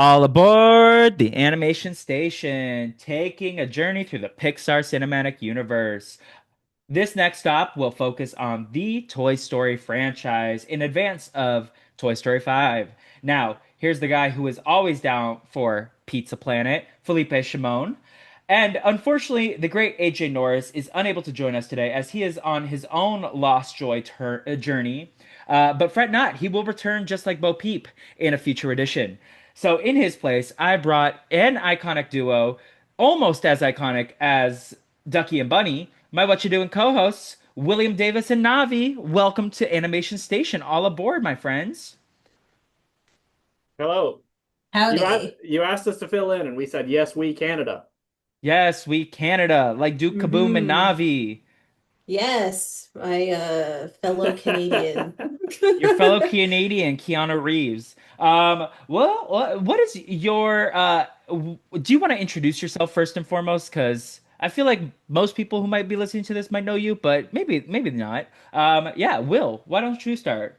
All aboard the animation station, taking a journey through the Pixar cinematic universe. This next stop will focus on the Toy Story franchise in advance of Toy Story 5. Now, here's the guy who is always down for Pizza Planet, Felipe Shimon. And unfortunately, the great AJ Norris is unable to join us today as he is on his own Lost Joy journey. But fret not, he will return just like Bo Peep in a future edition. So, in his place, I brought an iconic duo, almost as iconic as Ducky and Bunny, my What You Doing co-hosts, William Davis and Navi. Welcome to Animation Station. All aboard, my friends. Hello. Howdy. You asked us to fill in, and we said yes, we Canada. Yes, we Canada, like Duke Kaboom and Hmm. Navi. Yes, my fellow Canadian. Your fellow Canadian, Keanu Reeves. What is your do you want to introduce yourself first and foremost? Because I feel like most people who might be listening to this might know you, but maybe not. Yeah, Will, why don't you start?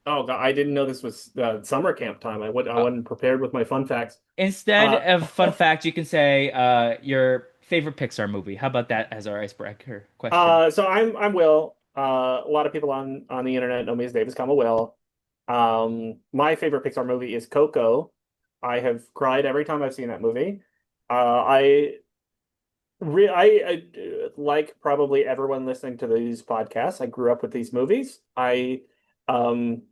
Oh God, I didn't know this was summer camp time. I Uh, wasn't prepared with my fun facts. Instead Uh, of fun fact, you can say your favorite Pixar movie. How about that as our icebreaker question? so I'm Will. A lot of people on the internet know me as Davis, comma Will. My favorite Pixar movie is Coco. I have cried every time I've seen that movie. I like probably everyone listening to these podcasts. I grew up with these movies. Um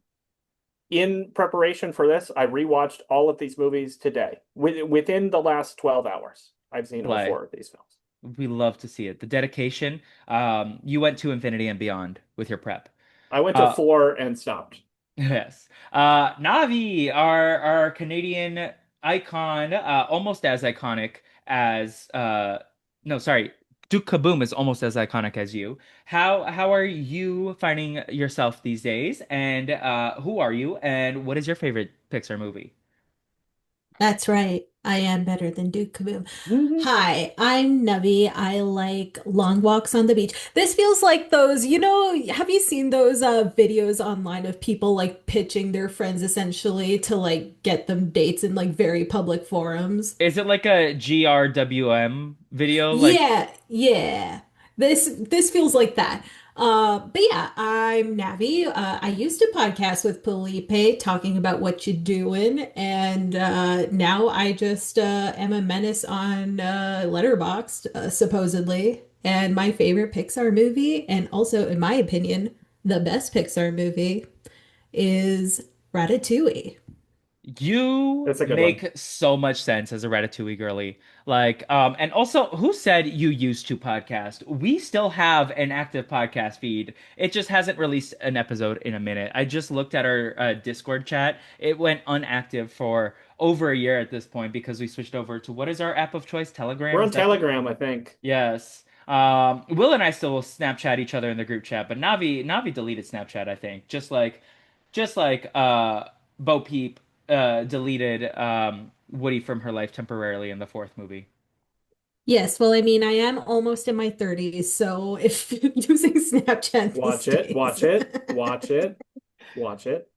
in preparation for this, I rewatched all of these movies today. Within the last 12 hours, I've seen all Play. four of these films. We love to see it. The dedication. You went to infinity and beyond with your prep. I went to Uh, four and stopped. yes. Navi, our Canadian icon, almost as iconic as no, sorry, Duke Kaboom is almost as iconic as you. How are you finding yourself these days? And who are you? And what is your favorite Pixar movie? That's right. I am better than Duke Kaboom. Hi, I'm Navi. I like long walks on the beach. This feels like those, have you seen those videos online of people like pitching their friends essentially to like get them dates in like very public forums? Is it like a GRWM video? Like, Yeah, yeah. This feels like that. But yeah, I'm Navi. I used to podcast with Felipe talking about what you're doing, and now I just am a menace on Letterboxd, supposedly. And my favorite Pixar movie, and also in my opinion, the best Pixar movie, is Ratatouille. you That's a good one. make so much sense as a Ratatouille girly. Like, and also, who said you used to podcast? We still have an active podcast feed. It just hasn't released an episode in a minute. I just looked at our Discord chat. It went unactive for over a year at this point because we switched over to what is our app of choice? Telegram? We're Is on that Telegram, I think. Yes. Will and I still Snapchat each other in the group chat, but Navi deleted Snapchat, I think. Just like Bo Peep deleted Woody from her life temporarily in the fourth movie. Yes, well, I mean, I am almost in my 30s, so if using Snapchat these Watch it, days. watch it, watch it, watch it.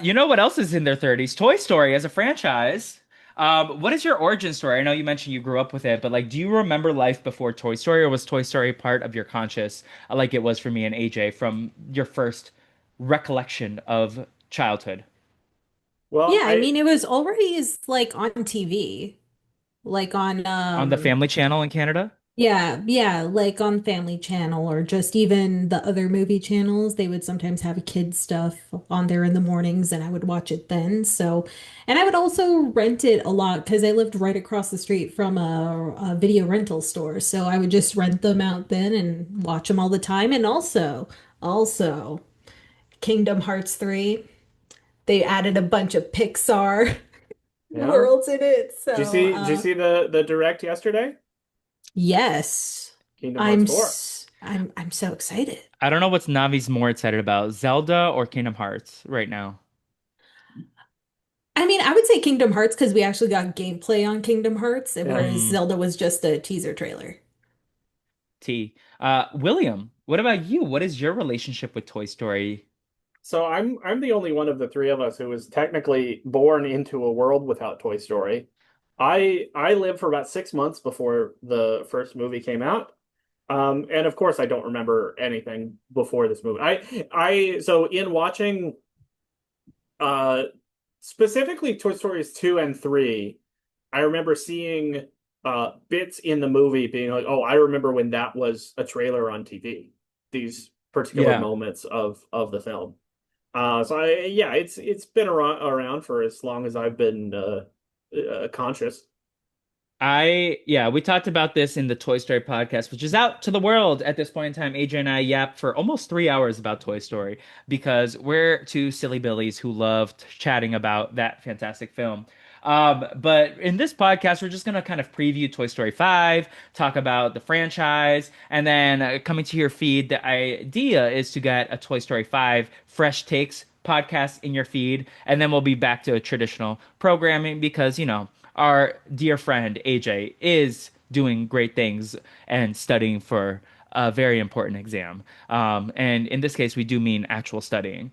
You know what else is in their 30s? Toy Story as a franchise. What is your origin story? I know you mentioned you grew up with it, but like, do you remember life before Toy Story, or was Toy Story part of your conscious, like it was for me and AJ from your first recollection of childhood? Well, Yeah, I mean, it was always like on TV, like on On the Family Channel in Canada? yeah, like on Family Channel or just even the other movie channels. They would sometimes have kids stuff on there in the mornings and I would watch it then. So, and I would also rent it a lot because I lived right across the street from a video rental store. So I would just rent them out then and watch them all the time. And also Kingdom Hearts 3. They added a bunch of Pixar yeah. worlds in it. So, Did you see the direct yesterday? yes, Kingdom Hearts 4. I'm so excited. I don't know what's Navi's more excited about, Zelda or Kingdom Hearts right now. I mean, I would say Kingdom Hearts because we actually got gameplay on Kingdom Hearts, Yeah. whereas Mm, Zelda was just a teaser trailer. T. William, what about you? What is your relationship with Toy Story? So I'm the only one of the three of us who was technically born into a world without Toy Story. I lived for about 6 months before the first movie came out. And of course I don't remember anything before this movie. I so in watching uh specifically Toy Stories 2 and 3, I remember seeing bits in the movie being like, oh, I remember when that was a trailer on TV. These particular Yeah. moments of the film. Yeah, it's been around for as long as I've been conscious. Yeah, we talked about this in the Toy Story podcast, which is out to the world at this point in time. AJ and I yapped for almost 3 hours about Toy Story because we're two silly billies who loved chatting about that fantastic film. But in this podcast, we're just going to kind of preview Toy Story 5, talk about the franchise, and then coming to your feed, the idea is to get a Toy Story 5 fresh takes podcast in your feed, and then we'll be back to a traditional programming because, our dear friend AJ is doing great things and studying for a very important exam. And in this case, we do mean actual studying.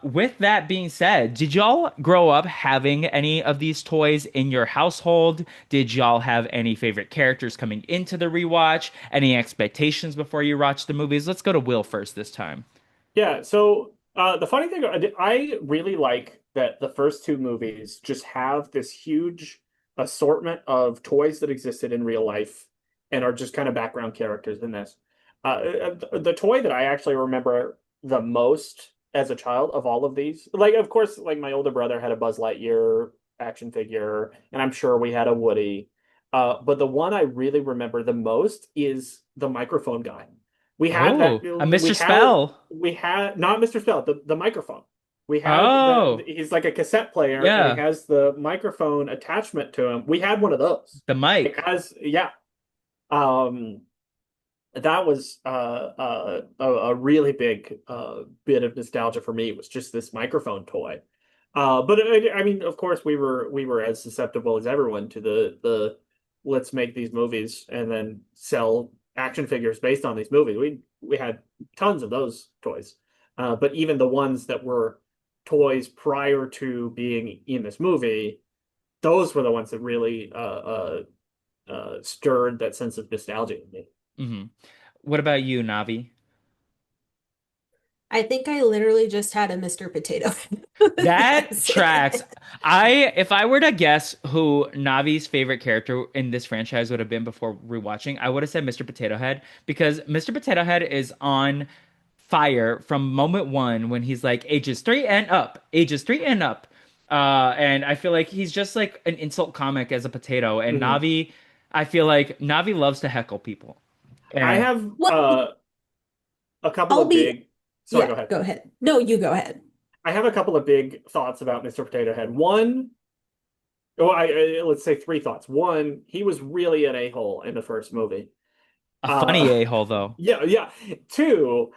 With that being said, did y'all grow up having any of these toys in your household? Did y'all have any favorite characters coming into the rewatch? Any expectations before you watched the movies? Let's go to Will first this time. Yeah, so the funny thing, I really like that the first two movies just have this huge assortment of toys that existed in real life and are just kind of background characters in this. The toy that I actually remember the most as a child of all of these, like, of course, like my older brother had a Buzz Lightyear action figure, and I'm sure we had a Woody. But the one I really remember the most is the microphone guy. We had that. Oh, a Mr. Spell. We had not Mr. Spell, the microphone. We had that. Oh, He's like a cassette player, and he yeah, has the microphone attachment to him. We had one of those. the Like mic. as yeah, um, that was a really big bit of nostalgia for me. Was just this microphone toy. But I mean, of course, we were as susceptible as everyone to the let's make these movies and then sell action figures based on these movies. We had tons of those toys, but even the ones that were toys prior to being in this movie, those were the ones that really stirred that sense of nostalgia in me. Hmm. What about you, Navi? I think I literally just had a Mr. Potato. That That's tracks. it. If I were to guess who Navi's favorite character in this franchise would have been before rewatching, I would have said Mr. Potato Head because Mr. Potato Head is on fire from moment one when he's like ages 3 and up, ages 3 and up. And I feel like he's just like an insult comic as a potato. And Mhm. Navi, I feel like Navi loves to heckle people. I And have Well, a couple I'll of be, big. Sorry, go yeah, ahead. go ahead. No, you go ahead. I have a couple of big thoughts about Mr. Potato Head. One, oh, let's say three thoughts. One, he was really an a-hole in the first movie. a funny Uh, a-hole though. yeah, yeah. Two,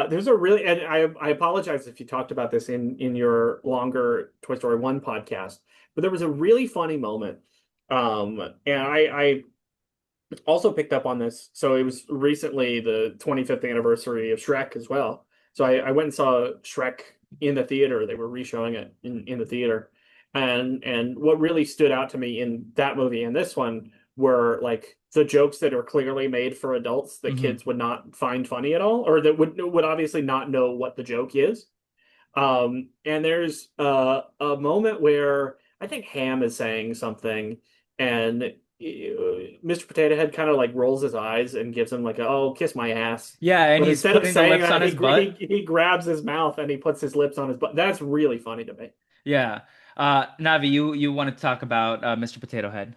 there's a really, and I apologize if you talked about this in your longer Toy Story 1 podcast, but there was a really funny moment. And I also picked up on this. So it was recently the 25th anniversary of Shrek as well. So I went and saw Shrek in the theater. They were re-showing it in the theater. And what really stood out to me in that movie and this one were like the jokes that are clearly made for adults that Hmm. kids would not find funny at all, or that would obviously not know what the joke is. And there's a moment where I think Ham is saying something, and Mr. Potato Head kind of like rolls his eyes and gives him like, "Oh, kiss my ass." Yeah, and But he's instead of putting the saying lips that, on his butt. he grabs his mouth and he puts his lips on his butt. That's really funny to me. Yeah. Navi, you want to talk about Mr. Potato Head?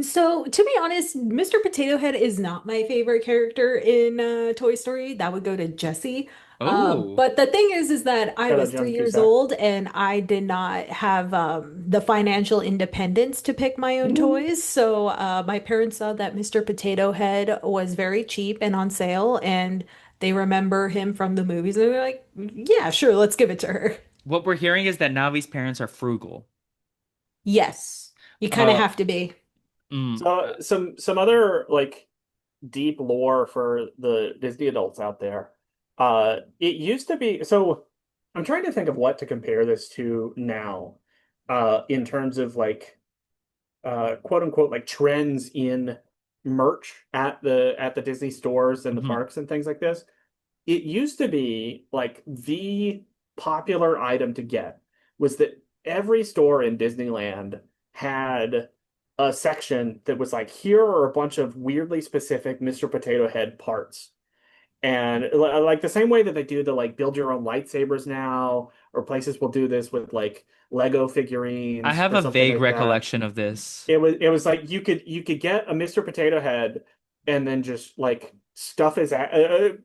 So, to be honest, Mr. Potato Head is not my favorite character in Toy Story. That would go to Jessie. Oh. But the thing is that I Shout out was John 3 years Cusack. old and I did not have the financial independence to pick my own toys. So, my parents saw that Mr. Potato Head was very cheap and on sale, and they remember him from the movies, and they're like, "Yeah, sure, let's give it to her." What we're hearing is that Navi's parents are frugal. Yes, you kind of Uh, have to be. mm, So some other like deep lore for the Disney adults out there. It used to be so. I'm trying to think of what to compare this to now, in terms of like quote unquote like trends in merch at the Disney stores and the Hmm. parks and things like this. It used to be like the popular item to get was that every store in Disneyland had a section that was like, here are a bunch of weirdly specific Mr. Potato Head parts. And like the same way that they do the like build your own lightsabers now, or places will do this with like Lego I figurines have or a something vague like that. recollection of this. It was like you could get a Mr. Potato Head and then just like stuff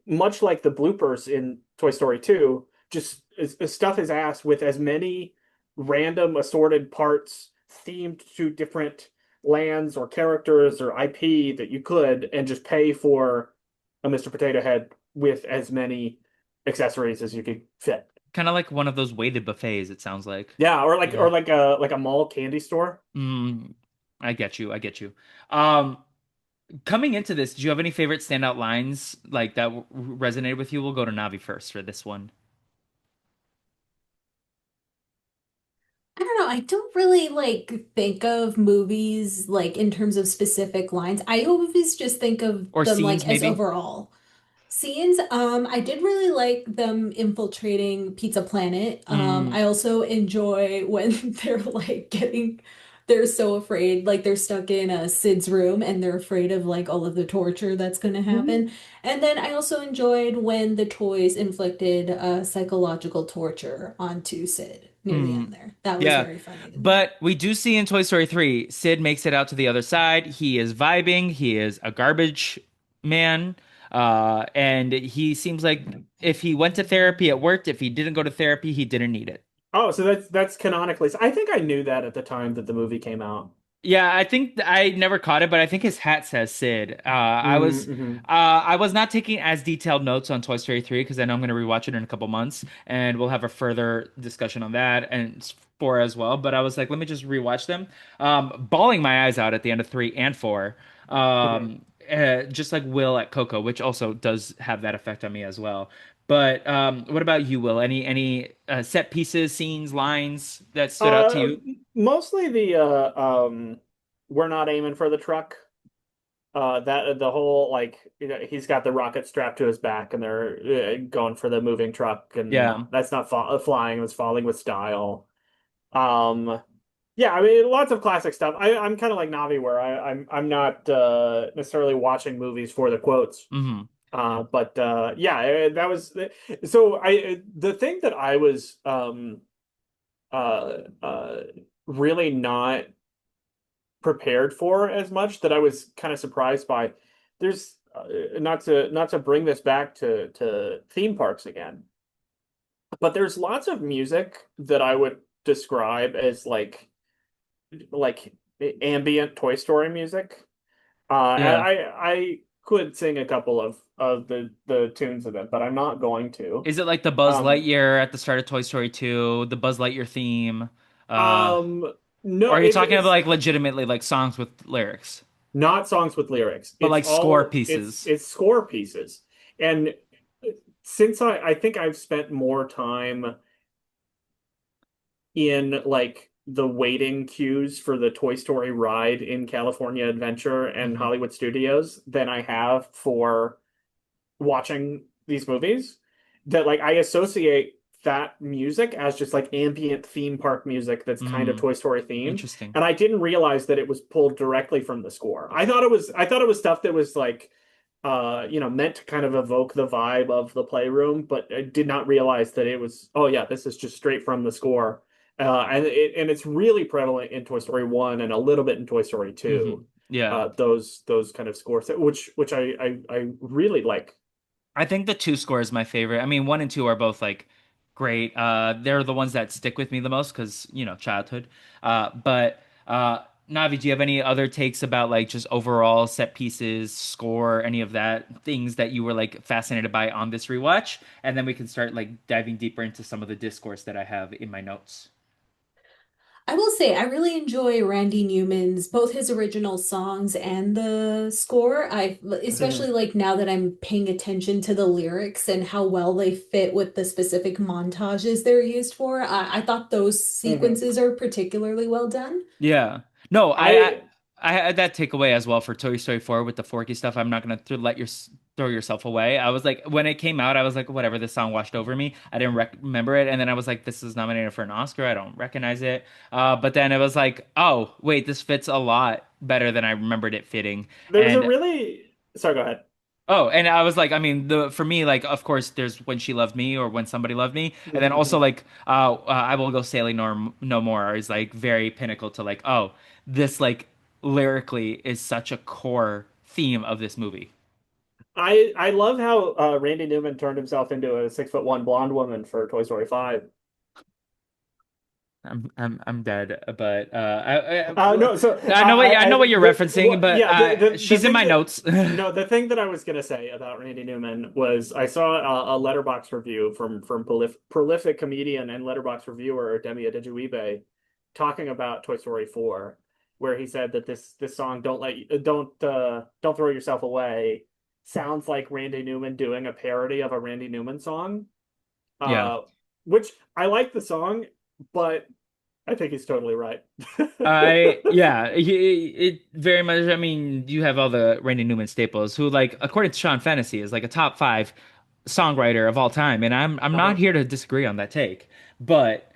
much like the bloopers in Toy Story 2, just stuff his ass with as many random assorted parts themed to different lands or characters or IP that you could, and just pay for a Mr. Potato Head with as many accessories as you could fit. Kind of like one of those weighted buffets, it sounds like. Yeah, Yeah. like a mall candy store. Mm, I get you. I get you. Um, Coming into this, do you have any favorite standout lines like that resonated with you? We'll go to Navi first for this one. I don't know. I don't really like think of movies like in terms of specific lines. I always just think of Or them scenes, like as maybe? overall scenes. I did really like them infiltrating Pizza Planet. Mm, I also enjoy when they're like they're so afraid, like they're stuck in Sid's room and they're afraid of like all of the torture that's going to Mhm. happen. And then I also enjoyed when the toys inflicted psychological torture onto Sid near the end mm. there. That was Yeah. very funny to me. But we do see in Toy Story 3, Sid makes it out to the other side. He is vibing. He is a garbage man. And he seems like if he went to therapy, it worked. If he didn't go to therapy, he didn't need it. Oh, so that's canonically. I think I knew that at the time that the movie came out. Yeah, I think I never caught it, but I think his hat says Sid. Mm-hmm. I was not taking as detailed notes on Toy Story 3 because I know I'm going to rewatch it in a couple months, and we'll have a further discussion on that and 4 as well. But I was like, let me just rewatch them. Bawling my eyes out at the end of 3 and 4. Just like Will at Coco, which also does have that effect on me as well. But what about you, Will? Any set pieces, scenes, lines that stood out to Uh, you? Mostly we're not aiming for the truck. That the whole like he's got the rocket strapped to his back and they're going for the moving truck, and Yeah. that's not flying, it's falling with style. Um, yeah, I mean lots of classic stuff. I'm kind of like Navi where I'm not necessarily watching movies for the quotes. Hmm. But yeah, that was so I the thing that I was uh uh really not prepared for as much, that I was kind of surprised by. There's not to bring this back to theme parks again, but there's lots of music that I would describe as like ambient Toy Story music. And Yeah. I could sing a couple of the tunes of it, but I'm not going to. Is it like the Buzz Um, Lightyear at the start of Toy Story 2, the Buzz Lightyear theme? Uh, no, or are you talking about it's like legitimately like songs with lyrics, not songs with lyrics. but It's like score all pieces? it's score pieces. And since I think I've spent more time in like the waiting queues for the Toy Story ride in California Adventure and Hmm. Hollywood Studios than I have for watching these movies, that like I associate that music as just like ambient theme park music that's kind of Mm, Toy Story themed. interesting. And I didn't realize that it was pulled directly from the score. I thought it was stuff that was like meant to kind of evoke the vibe of the playroom, but I did not realize that it was, oh yeah, this is just straight from the score. And it's really prevalent in Toy Story 1 and a little bit in Toy Story Hmm. 2. Yeah. Those kind of scores, which I really like. I think the 2 score is my favorite. I mean, 1 and 2 are both like great. They're the ones that stick with me the most because, childhood. But Navi, do you have any other takes about like just overall set pieces, score, any of that, things that you were like fascinated by on this rewatch? And then we can start like diving deeper into some of the discourse that I have in my notes. I will say I really enjoy Randy Newman's both his original songs and the score. I especially like now that I'm paying attention to the lyrics and how well they fit with the specific montages they're used for. I thought those Mhm. sequences are particularly well done. Yeah. No, I I had that takeaway as well for Toy Story 4 with the Forky stuff. I'm not gonna let your throw yourself away. I was like, when it came out, I was like, whatever. This song washed over me. I didn't remember it, and then I was like, this is nominated for an Oscar. I don't recognize it. But then it was like, oh wait, this fits a lot better than I remembered it fitting. There's a And really sorry, go ahead. oh, and I was like, I mean, the for me, like, of course, there's When She Loved Me or When Somebody Loved Me, and then also like, I Will Go Sailing no More is like very pinnacle to like, oh, this like lyrically is such a core theme of this movie. I love how Randy Newman turned himself into a 6'1" blonde woman for Toy Story 5. I'm dead, but No, so I know what you're referencing, but yeah, the she's in thing my that notes. no, the thing that I was gonna say about Randy Newman was I saw a Letterbox review from prolific comedian and Letterbox reviewer Demi Adejuyigbe talking about Toy Story 4, where he said that this song don't throw yourself away sounds like Randy Newman doing a parody of a Randy Newman song, Yeah. uh, which I like the song, but I think he's totally right. Yeah, it very much. I mean, you have all the Randy Newman staples, who, like, according to Sean Fennessy, is like a top five songwriter of all time, and I'm not Uh-huh. here to disagree on that take, but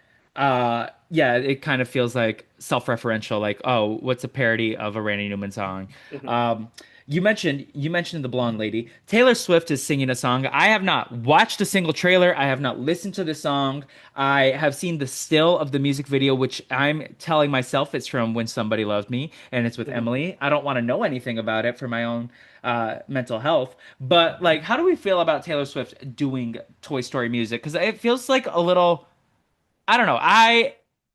yeah, it kind of feels like self-referential, like, oh, what's a parody of a Randy Newman song? Mhm. Um, you mentioned the blonde lady. Taylor Swift is singing a song. I have not watched a single trailer. I have not listened to the song. I have seen the still of the music video, which I'm telling myself it's from When Somebody Loved Me, and it's with Mhm. Emily. I don't want to know anything about it for my own mental health. But like, how do we feel about Taylor Swift doing Toy Story music? Because it feels like a little. I don't know.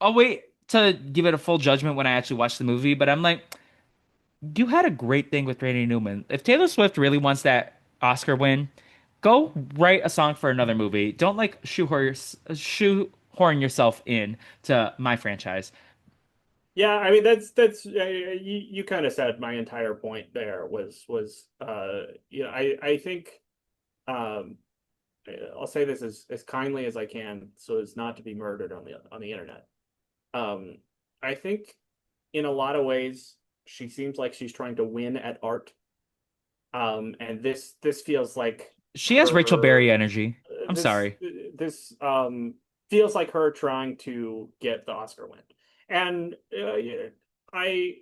I'll wait to give it a full judgment when I actually watch the movie. But I'm like, you had a great thing with Randy Newman. If Taylor Swift really wants that Oscar win, go write a song for another movie. Don't like shoehorn yourself in to my franchise. Yeah, I mean that's you kind of said my entire point there was I think um I'll say this as kindly as I can so as not to be murdered on the internet. Um I think in a lot of ways she seems like she's trying to win at art. And this feels like She has Rachel her Berry energy. I'm this sorry. this feels like her trying to get the Oscar win. And yeah, I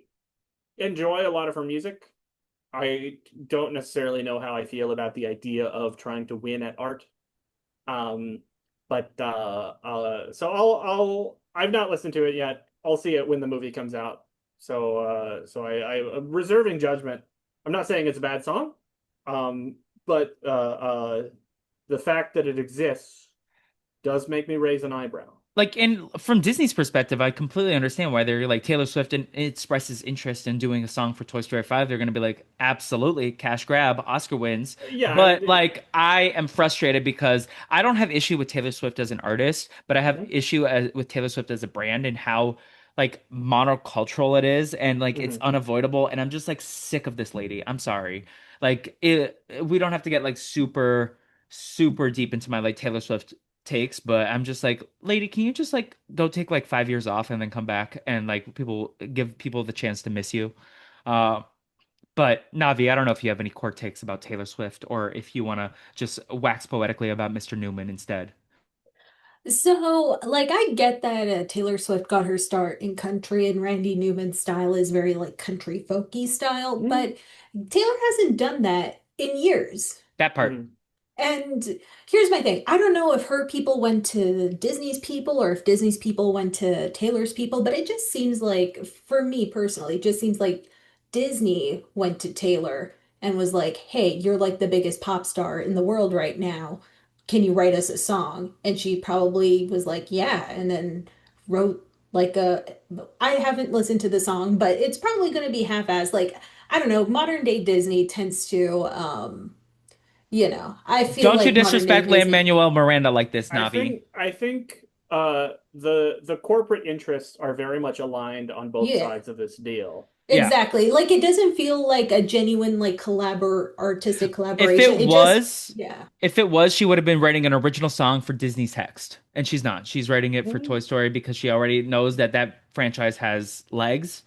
enjoy a lot of her music. I don't necessarily know how I feel about the idea of trying to win at art. Um, but so I've not listened to it yet. I'll see it when the movie comes out. I'm reserving judgment. I'm not saying it's a bad song, um, but the fact that it exists does make me raise an eyebrow. Like, and from Disney's perspective, I completely understand why they're like, Taylor Swift and expresses interest in doing a song for Toy Story 5. They're going to be like, absolutely, cash grab, Oscar wins. Yeah. But like, I am frustrated because I don't have issue with Taylor Swift as an artist, but I have Mhm, issue with Taylor Swift as a brand and how like monocultural it is, and like it's mhm. unavoidable. And I'm just like sick of this lady. I'm sorry. Like, we don't have to get like super deep into my like Taylor Swift takes, but I'm just like, lady, can you just like go take like 5 years off and then come back and like people give people the chance to miss you? Uh, but Navi, I don't know if you have any core takes about Taylor Swift or if you want to just wax poetically about Mr. Newman instead. So, like, I get that Taylor Swift got her start in country, and Randy Newman's style is very like country folky style, Mhm, but Taylor hasn't done that in years. That part. mhm, And here's my thing. I don't know if her people went to Disney's people or if Disney's people went to Taylor's people, but it just seems like, for me personally, it just seems like Disney went to Taylor and was like, hey, you're like the biggest pop star in the world right now. Can you write us a song? And she probably was like, yeah, and then wrote like a, I haven't listened to the song, but it's probably going to be half-assed. Like, I don't know, modern day Disney tends to, I feel Don't you like modern day disrespect Disney. Lin-Manuel Miranda like this, I Navi. think I think the corporate interests are very much aligned on both Yeah. sides of this deal. Yeah. Exactly. Like it doesn't feel like a genuine like artistic If collaboration. it It just was, yeah. if it was, she would have been writing an original song for Disney's Hext, and she's not. She's writing it for Toy Mhm. Story because she already knows that that franchise has legs.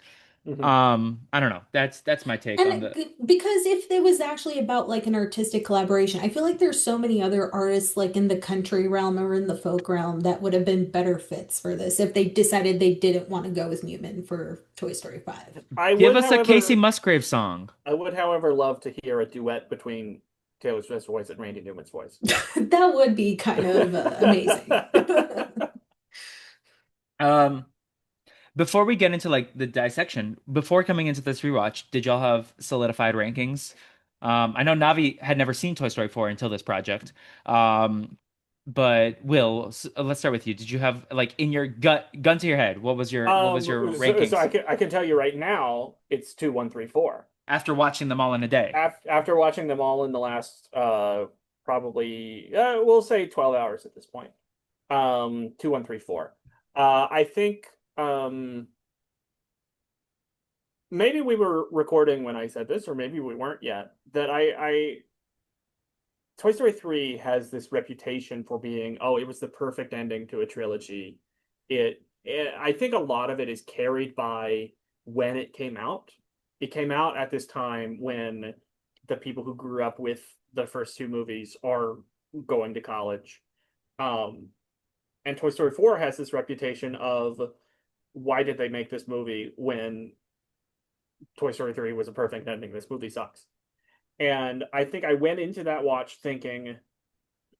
I don't know. That's my take on the. Because if it was actually about like an artistic collaboration, I feel like there's so many other artists like in the country realm or in the folk realm that would have been better fits for this if they decided they didn't want to go with Newman for Toy Story 5. I Give would, us a Casey however, Musgrave song. I would, however, love to hear a duet between Taylor Swift's voice and Randy Newman's voice. That would be kind of amazing. Um, Before we get into like the dissection, before coming into this rewatch, did y'all have solidified rankings? I know Navi had never seen Toy Story 4 until this project. Um, but Will, let's start with you. Did you have like in your gun to your head, what was your So rankings I can tell you right now, it's 2, 1, 3, 4. after watching them all in a day? After watching them all in the last probably we'll say 12 hours at this point. 2, 1, 3, 4. I think maybe we were recording when I said this, or maybe we weren't yet. That I Toy Story 3 has this reputation for being, oh, it was the perfect ending to a trilogy. I think a lot of it is carried by when it came out. It came out at this time when the people who grew up with the first two movies are going to college. Um, and Toy Story 4 has this reputation of why did they make this movie when Toy Story 3 was a perfect ending? This movie sucks. And I think I went into that watch thinking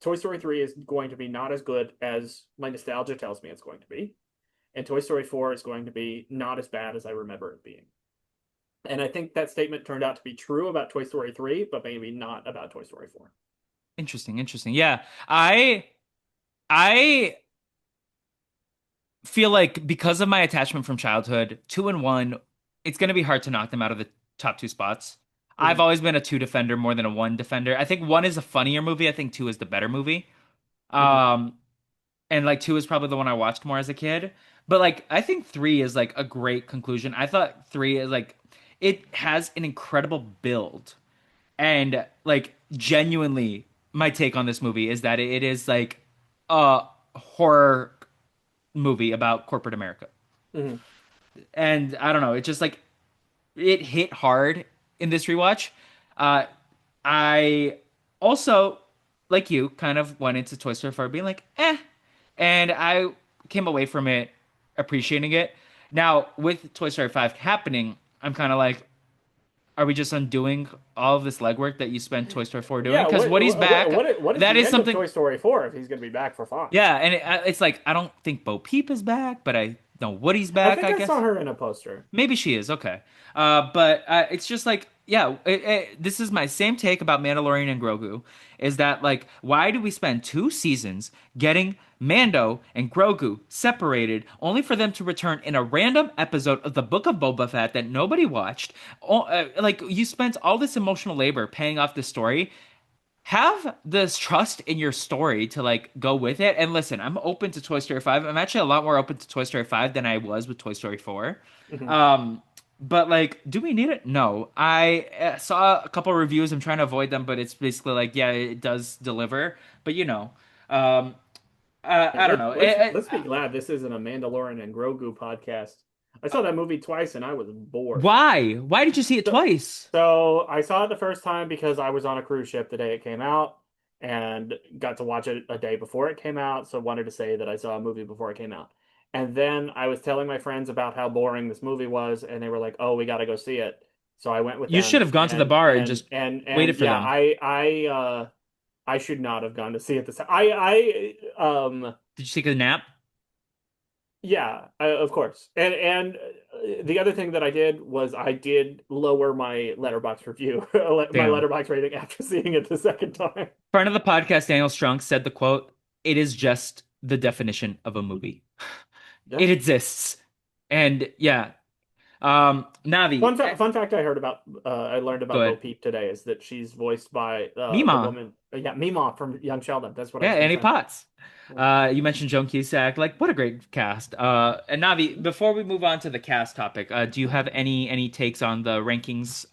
Toy Story 3 is going to be not as good as my nostalgia tells me it's going to be. And Toy Story 4 is going to be not as bad as I remember it being. And I think that statement turned out to be true about Toy Story 3, but maybe not about Toy Story 4. Interesting, interesting. Yeah, I feel like because of my attachment from childhood, two and one, it's going to be hard to knock them out of the top two spots. I've Mm-hmm. always been a two defender more than a one defender. I think one is a funnier movie. I think two is the better movie. Mm-hmm. Um, and like two is probably the one I watched more as a kid. But like I think three is like a great conclusion. I thought three is like it has an incredible build. And like genuinely my take on this movie is that it is like a horror movie about corporate America. Mm-hmm. And I don't know, it just like it hit hard in this rewatch. Uh, I also, like you, kind of went into Toy Story 4 being like, eh, and I came away from it appreciating it. Now, with Toy Story 5 happening, I'm kind of like, are we just undoing all of this legwork that you spent Toy Story 4 doing? Yeah, Because Woody's back. what is That the is end of something. Toy Story 4 if he's going to be back for 5? Yeah, and it's like I don't think Bo Peep is back, but I know Woody's I back, think I I saw guess. her in a poster. Maybe she is okay, but it's just like yeah. This is my same take about Mandalorian and Grogu. Is that like why do we spend 2 seasons getting Mando and Grogu separated, only for them to return in a random episode of the Book of Boba Fett that nobody watched? Like you spent all this emotional labor paying off this story, have this trust in your story to like go with it. And listen, I'm open to Toy Story 5. I'm actually a lot more open to Toy Story 5 than I was with Toy Story 4. Mm-hmm. But like, do we need it? No. I saw a couple reviews. I'm trying to avoid them, but it's basically like, yeah, it does deliver. But um, Yeah, I don't know. let's be glad this isn't a Mandalorian and Grogu podcast. I saw that movie twice and I was bored. Why? Why did you see it So, twice? so I saw it the first time because I was on a cruise ship the day it came out and got to watch it a day before it came out, so wanted to say that I saw a movie before it came out. And then I was telling my friends about how boring this movie was, and they were like, "Oh, we got to go see it." So I went with You should them, have gone to the bar and just and waited for yeah, them. I should not have gone to see it this time. I Did you take a nap? yeah, of course. And the other thing that I did was I did lower my letterbox review, my Damn. letterbox rating after seeing it the second time. Friend of the podcast, Daniel Strunk, said the quote, "It is just the definition of a movie. Yeah. It exists." And yeah, Navi, Fun fact I heard about, I learned go about Bo ahead. Peep today is that she's voiced by the Mima. woman, yeah, Mima from Young Sheldon. That's what I Yeah, was going Annie to say. Potts. Yeah. You mentioned Joan Cusack. Like, what a great cast. And Navi, before we move on to the cast topic, do you have any takes on the rankings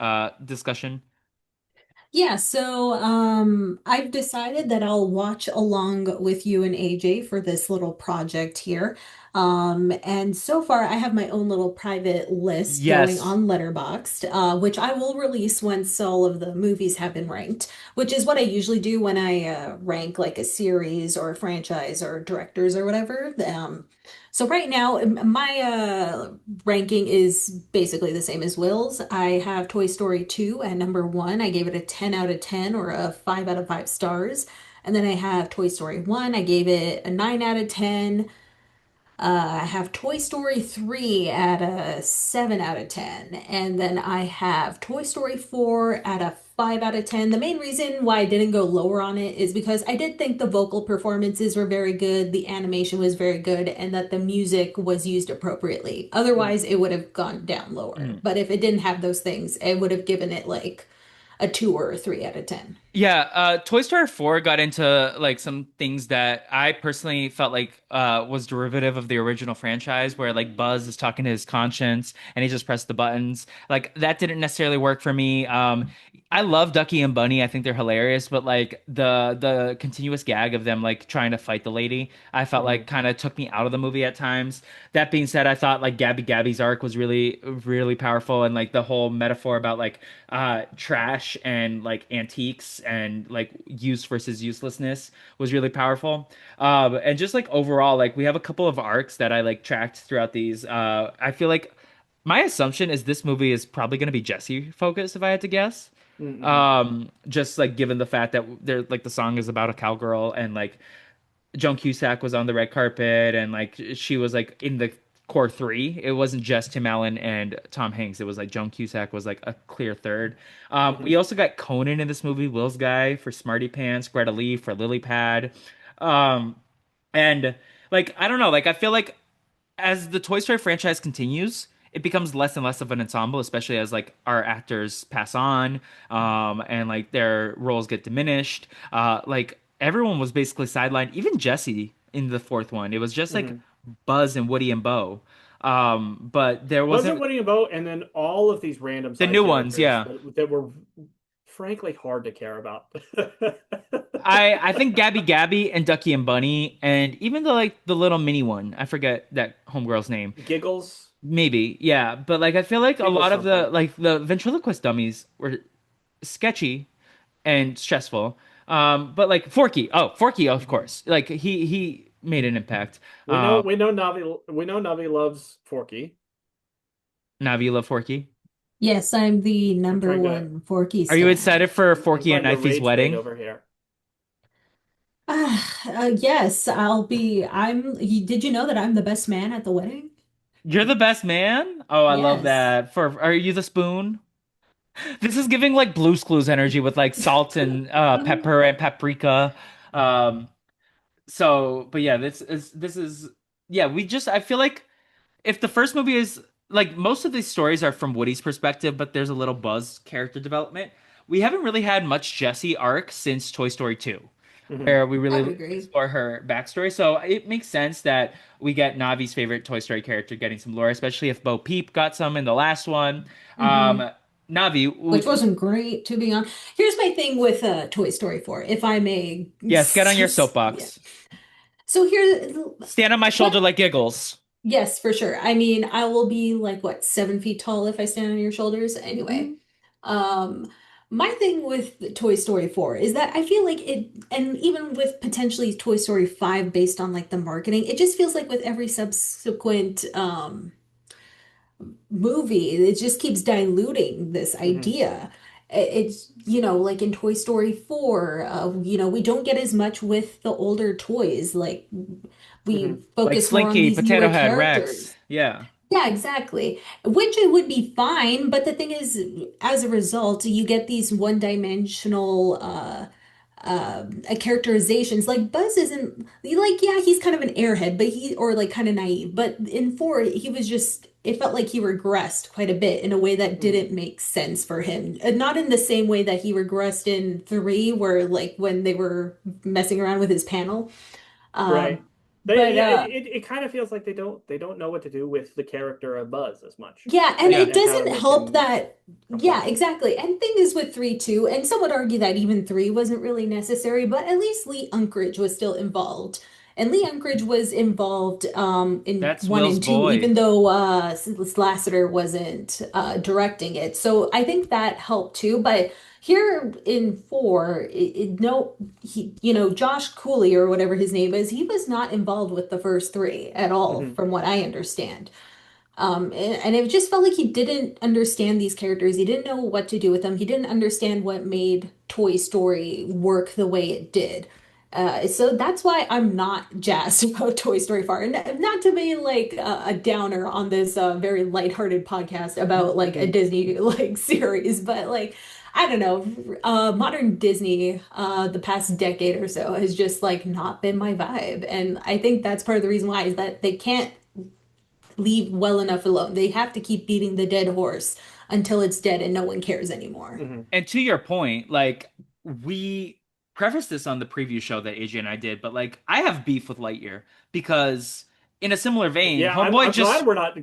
discussion? Yeah, so I've decided that I'll watch along with you and AJ for this little project here. And so far I have my own little private list going Yes. on Letterboxd, which I will release once all of the movies have been ranked, which is what I usually do when I rank like a series or a franchise or directors or whatever. So right now my ranking is basically the same as Will's. I have Toy Story 2 at number one. I gave it a 10 out of 10 or a 5 out of 5 stars. And then I have Toy Story 1. I gave it a 9 out of 10. I have Toy Story 3 at a 7 out of 10. And then I have Toy Story 4 at a 5 out of 10. The main reason why I didn't go lower on it is because I did think the vocal performances were very good, the animation was very good, and that the music was used appropriately. Mm. Otherwise, it would have gone down lower. Mhm. But if it didn't have those things, I would have given it like a 2 or a 3 out of 10. Yeah, Toy Story 4 got into like some things that I personally felt like was derivative of the original franchise, where like Buzz is talking to his conscience and he just pressed the buttons. Like that didn't necessarily work for me. I love Ducky and Bunny. I think they're hilarious, but like the continuous gag of them like trying to fight the lady, I felt like Mhm. kind of took me out of the movie at times. That being said, I thought like Gabby's arc was really powerful, and like the whole metaphor about like trash and like antiques and like use versus uselessness was really powerful. And just like overall, like we have a couple of arcs that I like tracked throughout these. I feel like my assumption is this movie is probably going to be Jesse focused, if I had to guess. Mhm. Just like given the fact that there like the song is about a cowgirl, and like Joan Cusack was on the red carpet, and like she was like in the core three. It wasn't just Tim Allen and Tom Hanks. It was like Joan Cusack was like a clear third. We Mhm. also got Conan in this movie, Will's guy for Smarty Pants, Greta Lee for Lily Pad. Um, and like I don't know, like I feel like as the Toy Story franchise continues, it becomes less and less of an ensemble, especially as like our actors pass on, and like their roles get diminished. Like everyone was basically sidelined, even Jesse in the fourth one. It was just like Mhm. Buzz and Woody and Bo. But there Was it wasn't Winnie a Boat, and then all of these random the side new ones, characters yeah. that were frankly hard to care about. I think Gabby and Ducky and Bunny, and even the like the little mini one. I forget that homegirl's name. Giggles, Maybe, yeah, but like I feel like a Giggles lot of the something. like the ventriloquist dummies were sketchy and stressful. But like Forky, oh Forky, of Mhm. course, like he made an impact. We know Navi loves Forky. Navi, you love Forky. Yes, I'm the I'm number trying to one Forky Are you stan. excited for I'm Forky and trying to Knifey's rage bait wedding? over here. Yes, I'll be. Did you know that I'm the best man at the wedding? You're the best man. Oh, I love Yes. that. For are you the spoon? This is giving like Blue's Clues energy with like salt and pepper and paprika. Um, but yeah, this is yeah. We just I feel like if the first movie is like most of these stories are from Woody's perspective, but there's a little Buzz character development. We haven't really had much Jessie arc since Toy Story 2, Mhm. where we I would really agree. explore her backstory. So it makes sense that we get Navi's favorite Toy Story character getting some lore, especially if Bo Peep got some in the last one. Hmm. Navi, Which wasn't great, to be honest. Here's my thing with Toy Story 4, if I may. yes, get on your Yeah. soapbox. So here, Stand on my shoulder what? like Giggles. Yes, for sure. I mean, I will be like what, 7 feet tall if I stand on your shoulders. Anyway, Mhm. um, my thing with Toy Story 4 is that I feel like it, and even with potentially Toy Story 5 based on like the marketing, it just feels like with every subsequent movie, it just keeps diluting this Mhm. idea. It's, like in Toy Story 4, we don't get as much with the older toys. Like we Mhm. Like focus more on Slinky, these newer Potato Head, Rex. characters. Yeah. Yeah, exactly. Which it would be fine, but the thing is, as a result, you get these one-dimensional characterizations. Like Buzz isn't like, yeah, he's kind of an airhead, but he or like kind of naive. But in four, he was just it felt like he regressed quite a bit in a way that Mhm. didn't make sense for him. Not in the same way that he regressed in three, where like when they were messing around with his panel. Right. Um, They, but yeah, it kind of feels like they don't know what to do with the character of Buzz as much, Yeah, and Yeah. it and how doesn't they help can that. apply Yeah, it. exactly. And thing is with three too, and some would argue that even three wasn't really necessary, but at least Lee Unkrich was still involved. And Lee Unkrich was involved in That's one Will's and two, boy. even though Lasseter wasn't directing it. So I think that helped too. But here in four, no, Josh Cooley or whatever his name is, he was not involved with the first three at all, Hmm. from what I understand. And it just felt like he didn't understand these characters. He didn't know what to do with them. He didn't understand what made Toy Story work the way it did. So that's why I'm not jazzed about Toy Story 4. And not to be like a downer on this very lighthearted podcast about like a Hmm. Disney like series, but like I don't know, modern Disney, the past decade or so has just like not been my vibe. And I think that's part of the reason why is that they can't leave well enough alone. They have to keep beating the dead horse until it's dead and no one cares anymore. Hmm. And to your point, like we prefaced this on the preview show that AJ and I did, but like I have beef with Lightyear because in a similar vein, Yeah, I'm Homeboy I'm just glad we're not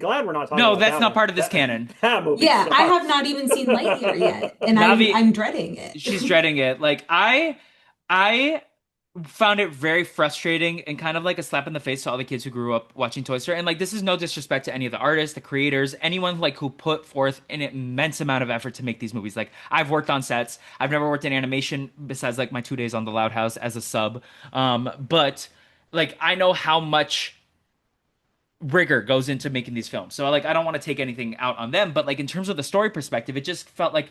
talking no, about that's that not one. part of this That canon. that movie Yeah, I have sucks. not even seen Lightyear yet, and I'm Navi, I'm dreading it. she's dreading it. Like I found it very frustrating and kind of like a slap in the face to all the kids who grew up watching Toy Story. And like this is no disrespect to any of the artists, the creators, anyone like who put forth an immense amount of effort to make these movies. Like I've worked on sets. I've never worked in animation besides like my 2 days on the Loud House as a sub. But like I know how much rigor goes into making these films. So like I don't want to take anything out on them, but like in terms of the story perspective, it just felt like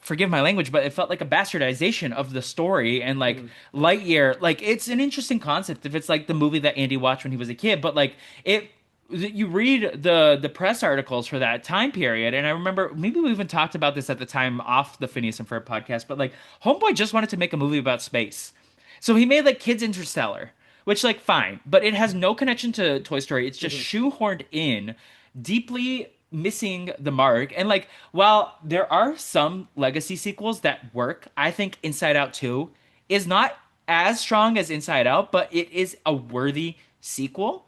forgive my language, but it felt like a bastardization of the story. And like Hmm. Lightyear, like it's an interesting concept if it's like the movie that Andy watched when he was a kid, but like it you read the press articles for that time period, and I remember maybe we even talked about this at the time off the Phineas and Ferb podcast, but like Homeboy just wanted to make a movie about space. So he made like Kids Interstellar, which like fine, but it has no connection to Toy Story. It's just Hmm. shoehorned in, deeply missing the mark. And like while there are some legacy sequels that work, I think Inside Out 2 is not as strong as Inside Out, but it is a worthy sequel.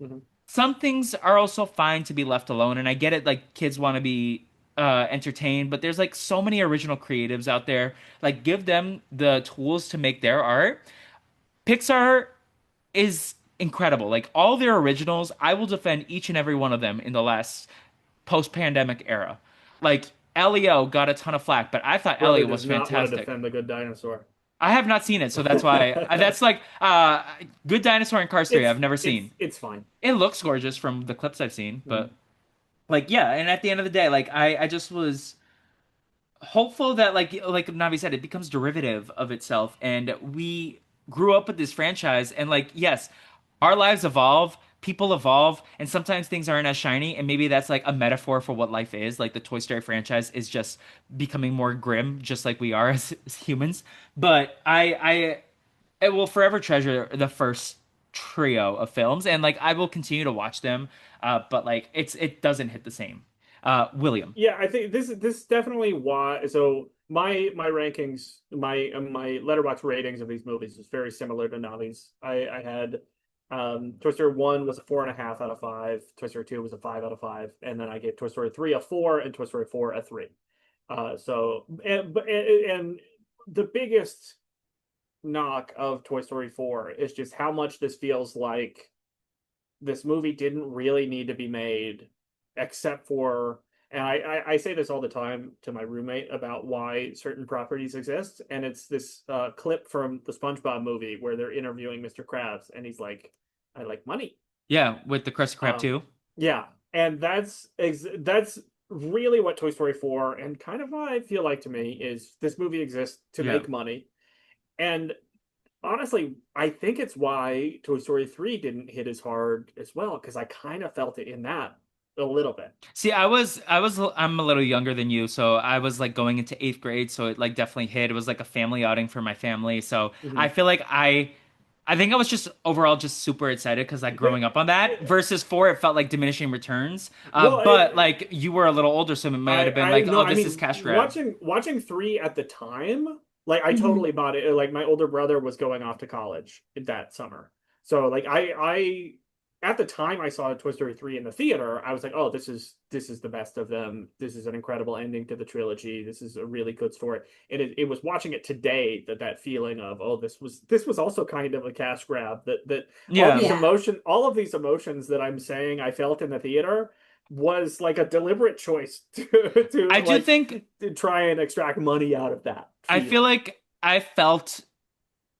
Hmm. Some things are also fine to be left alone, and I get it, like kids want to be entertained, but there's like so many original creatives out there. Like give them the tools to make their art. Pixar is incredible. Like all their originals, I will defend each and every one of them in the last post-pandemic era. Like Elio got a ton of flack, but I thought Brother Elio does was not want to fantastic. defend the good dinosaur. I have not seen it, so that's why that's like Good Dinosaur and Cars 3 It's I've never it's seen. it's fine. It looks gorgeous from the clips I've seen, but Mhm. like yeah, and at the end of the day, like I just was hopeful that like Navi said, it becomes derivative of itself, and we grew up with this franchise, and like yes, our lives evolve, people evolve, and sometimes things aren't as shiny, and maybe that's like a metaphor for what life is. Like the Toy Story franchise is just becoming more grim, just like we are as humans. But I will forever treasure the first trio of films, and like I will continue to watch them. But like it doesn't hit the same. William. Yeah, I think this is definitely why. So my rankings, my letterbox ratings of these movies is very similar to Navi's. I had Toy Story 1 was a 4.5 out of 5. Toy Story 2 was a 5 out of 5, and then I gave Toy Story 3 a 4 and Toy Story 4 a 3. So and the biggest knock of Toy Story 4 is just how much this feels like this movie didn't really need to be made, except for, and I say this all the time to my roommate about why certain properties exist, and it's this clip from the SpongeBob movie where they're interviewing Mr. Krabs, and he's like, "I like money." Yeah, with the Krusty Krab Um, too. yeah, and that's really what Toy Story 4 and kind of what I feel like to me is this movie exists to Yeah. make money. And honestly, I think it's why Toy Story 3 didn't hit as hard as well, because I kind of felt it in that a little bit. See, I'm a little younger than you, so I was like going into eighth grade, so it like definitely hit. It was like a family outing for my family, so I Mhm. feel like I think I was just overall just super excited because like growing up on that versus four, it felt like diminishing returns. Well, But like you were a little older, so it might have been I like, no, oh, I this is mean cash grab. watching three at the time, like I Mhm. totally bought it. Like my older brother was going off to college that summer, so like I at the time I saw Toy Story 3 in the theater, I was like, oh, this is the best of them. This is an incredible ending to the trilogy. This is a really good story. And it was watching it today that feeling of, oh, this was also kind of a cash grab. That Yeah. Yeah. all of these emotions that I'm saying I felt in the theater was like a deliberate choice I to do like think to try and extract money out of that I feel feeling. like I felt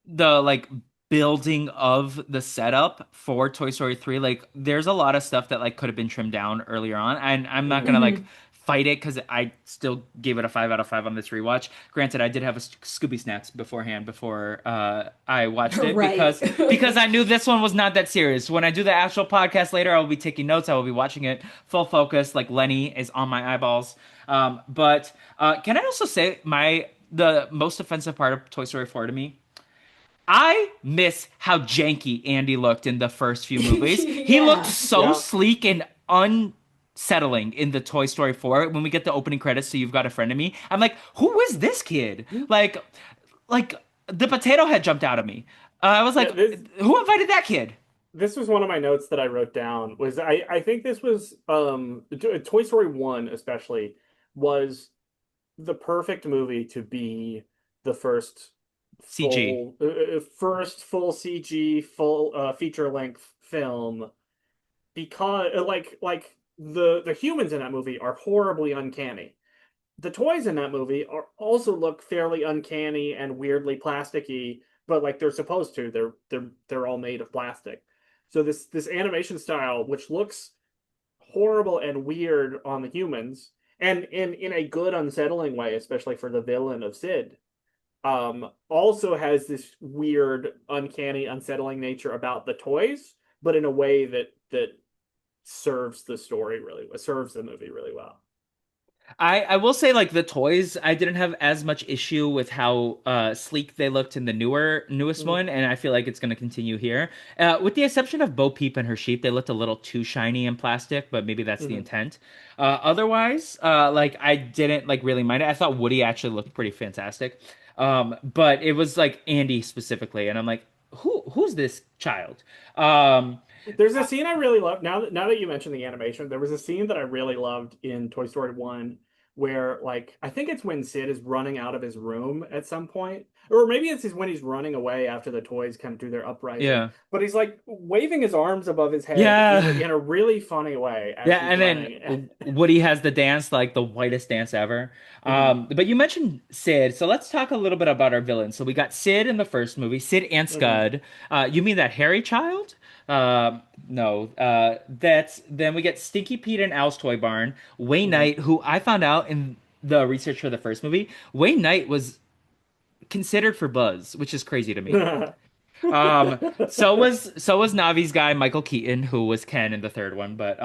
the like building of the setup for Toy Story 3. Like there's a lot of stuff that like could have been trimmed down earlier on. And I'm not Mhm. gonna like Mhm. fight it because I still gave it a 5 out of 5 on this rewatch. Granted, I did have a Scooby Snacks beforehand before I watched it Right. because I knew this one was not that serious. When I do the actual podcast later, I will be taking notes. I will be watching it full focus. Like Lenny is on my eyeballs. But can I also say the most offensive part of Toy Story 4 to me? I miss how janky Andy looked in the first few movies. He looked Yeah. so Yeah. sleek and unsettling in the Toy Story 4 when we get the opening credits to You've Got a Friend in Me. I'm like, who is this kid? Like the potato head jumped out of me. I was Yeah, like, who invited that kid? this was one of my notes that I wrote down was I think this was Toy Story 1 especially was the perfect movie to be the CG. first full CG full feature length film because like the humans in that movie are horribly uncanny. The toys in that movie are also look fairly uncanny and weirdly plasticky, but like they're supposed to. They're all made of plastic. So this animation style, which looks horrible and weird on the humans, and in a good unsettling way, especially for the villain of Sid, also has this weird, uncanny, unsettling nature about the toys, but in a way that serves the story really well, serves the movie really well. I will say like the toys, I didn't have as much issue with how sleek they looked in the newest Mm. one, and I feel like it's going to continue here. With the exception of Bo Peep and her sheep, they looked a little too shiny and plastic, but maybe that's the Mhm. intent. Otherwise, like I didn't like really mind it. I thought Woody actually looked pretty fantastic. But it was like Andy specifically, and I'm like, who's this child? Um, There's a scene I really love. Now that you mentioned the animation, there was a scene that I really loved in Toy Story 1 where like I think it's when Sid is running out of his room at some point. Or maybe it's when he's running away after the toys kind of do their uprising. yeah. But he's like waving his arms above his head Yeah. in a really funny way as Yeah, he's and then running. Woody has the dance, like the whitest dance ever. Mhm. But you mentioned Sid, so let's talk a little bit about our villains. So we got Sid in the first movie, Sid and Mhm. Scud. You mean that hairy child? No. That's then we get Stinky Pete and Al's Toy Barn, Wayne Mhm. Knight, who I found out in the research for the first movie, Wayne Knight was considered for Buzz, which is crazy to me. So was Navi's guy Michael Keaton, who was Ken in the third one, but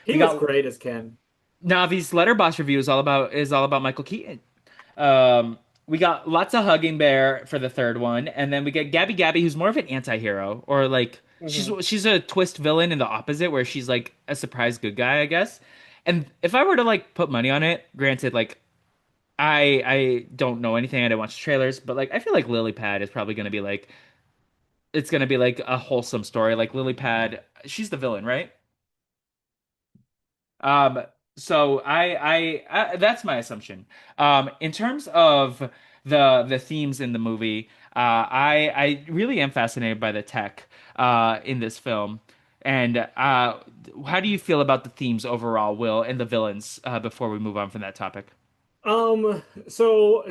He we was got great as Ken. Navi's letterbox review is all about Michael Keaton. We got lots of hugging bear for the third one, and then we get Gabby Gabby, who's more of an anti-hero, or like she's Mhm. she's a twist villain in the opposite, where she's like a surprise good guy, I guess. And if I were to like put money on it, granted, like I don't know anything, I didn't watch the trailers, but like I feel like Lily Pad is probably gonna be like it's gonna be like a wholesome story. Like Lily Pad, she's the villain, right? Um, so that's my assumption. In terms of the themes in the movie, I really am fascinated by the tech in this film. And how do you feel about the themes overall, Will, and the villains before we move on from that topic? So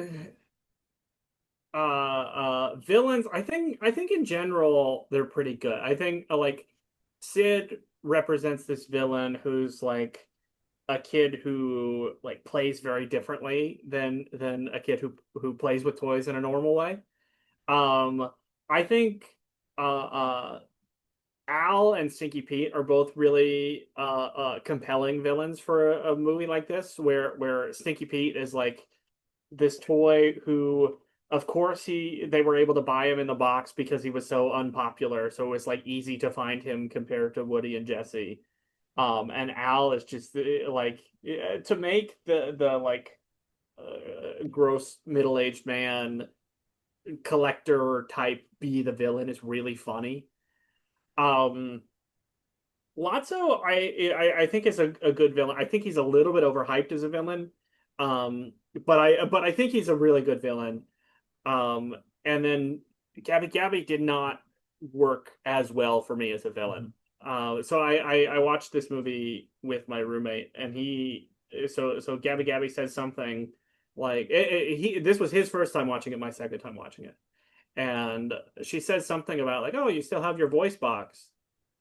villains, I think in general they're pretty good. I think like Sid represents this villain who's like a kid who like plays very differently than a kid who plays with toys in a normal way. um I think Al and Stinky Pete are both really compelling villains for a movie like this, where Stinky Pete is like this toy who of course they were able to buy him in the box because he was so unpopular. So it was like easy to find him compared to Woody and Jesse. And Al is just like to make the like gross middle-aged man collector type be the villain is really funny. Um, Lotso, I think is a good villain. I think he's a little bit overhyped as a villain. But I think he's a really good villain. Um, and then Gabby did not work as well for me as a Mhm. villain. So I watched this movie with my roommate, and so Gabby says something like he this was his first time watching it, my second time watching it, and she says something about like, oh, you still have your voice box,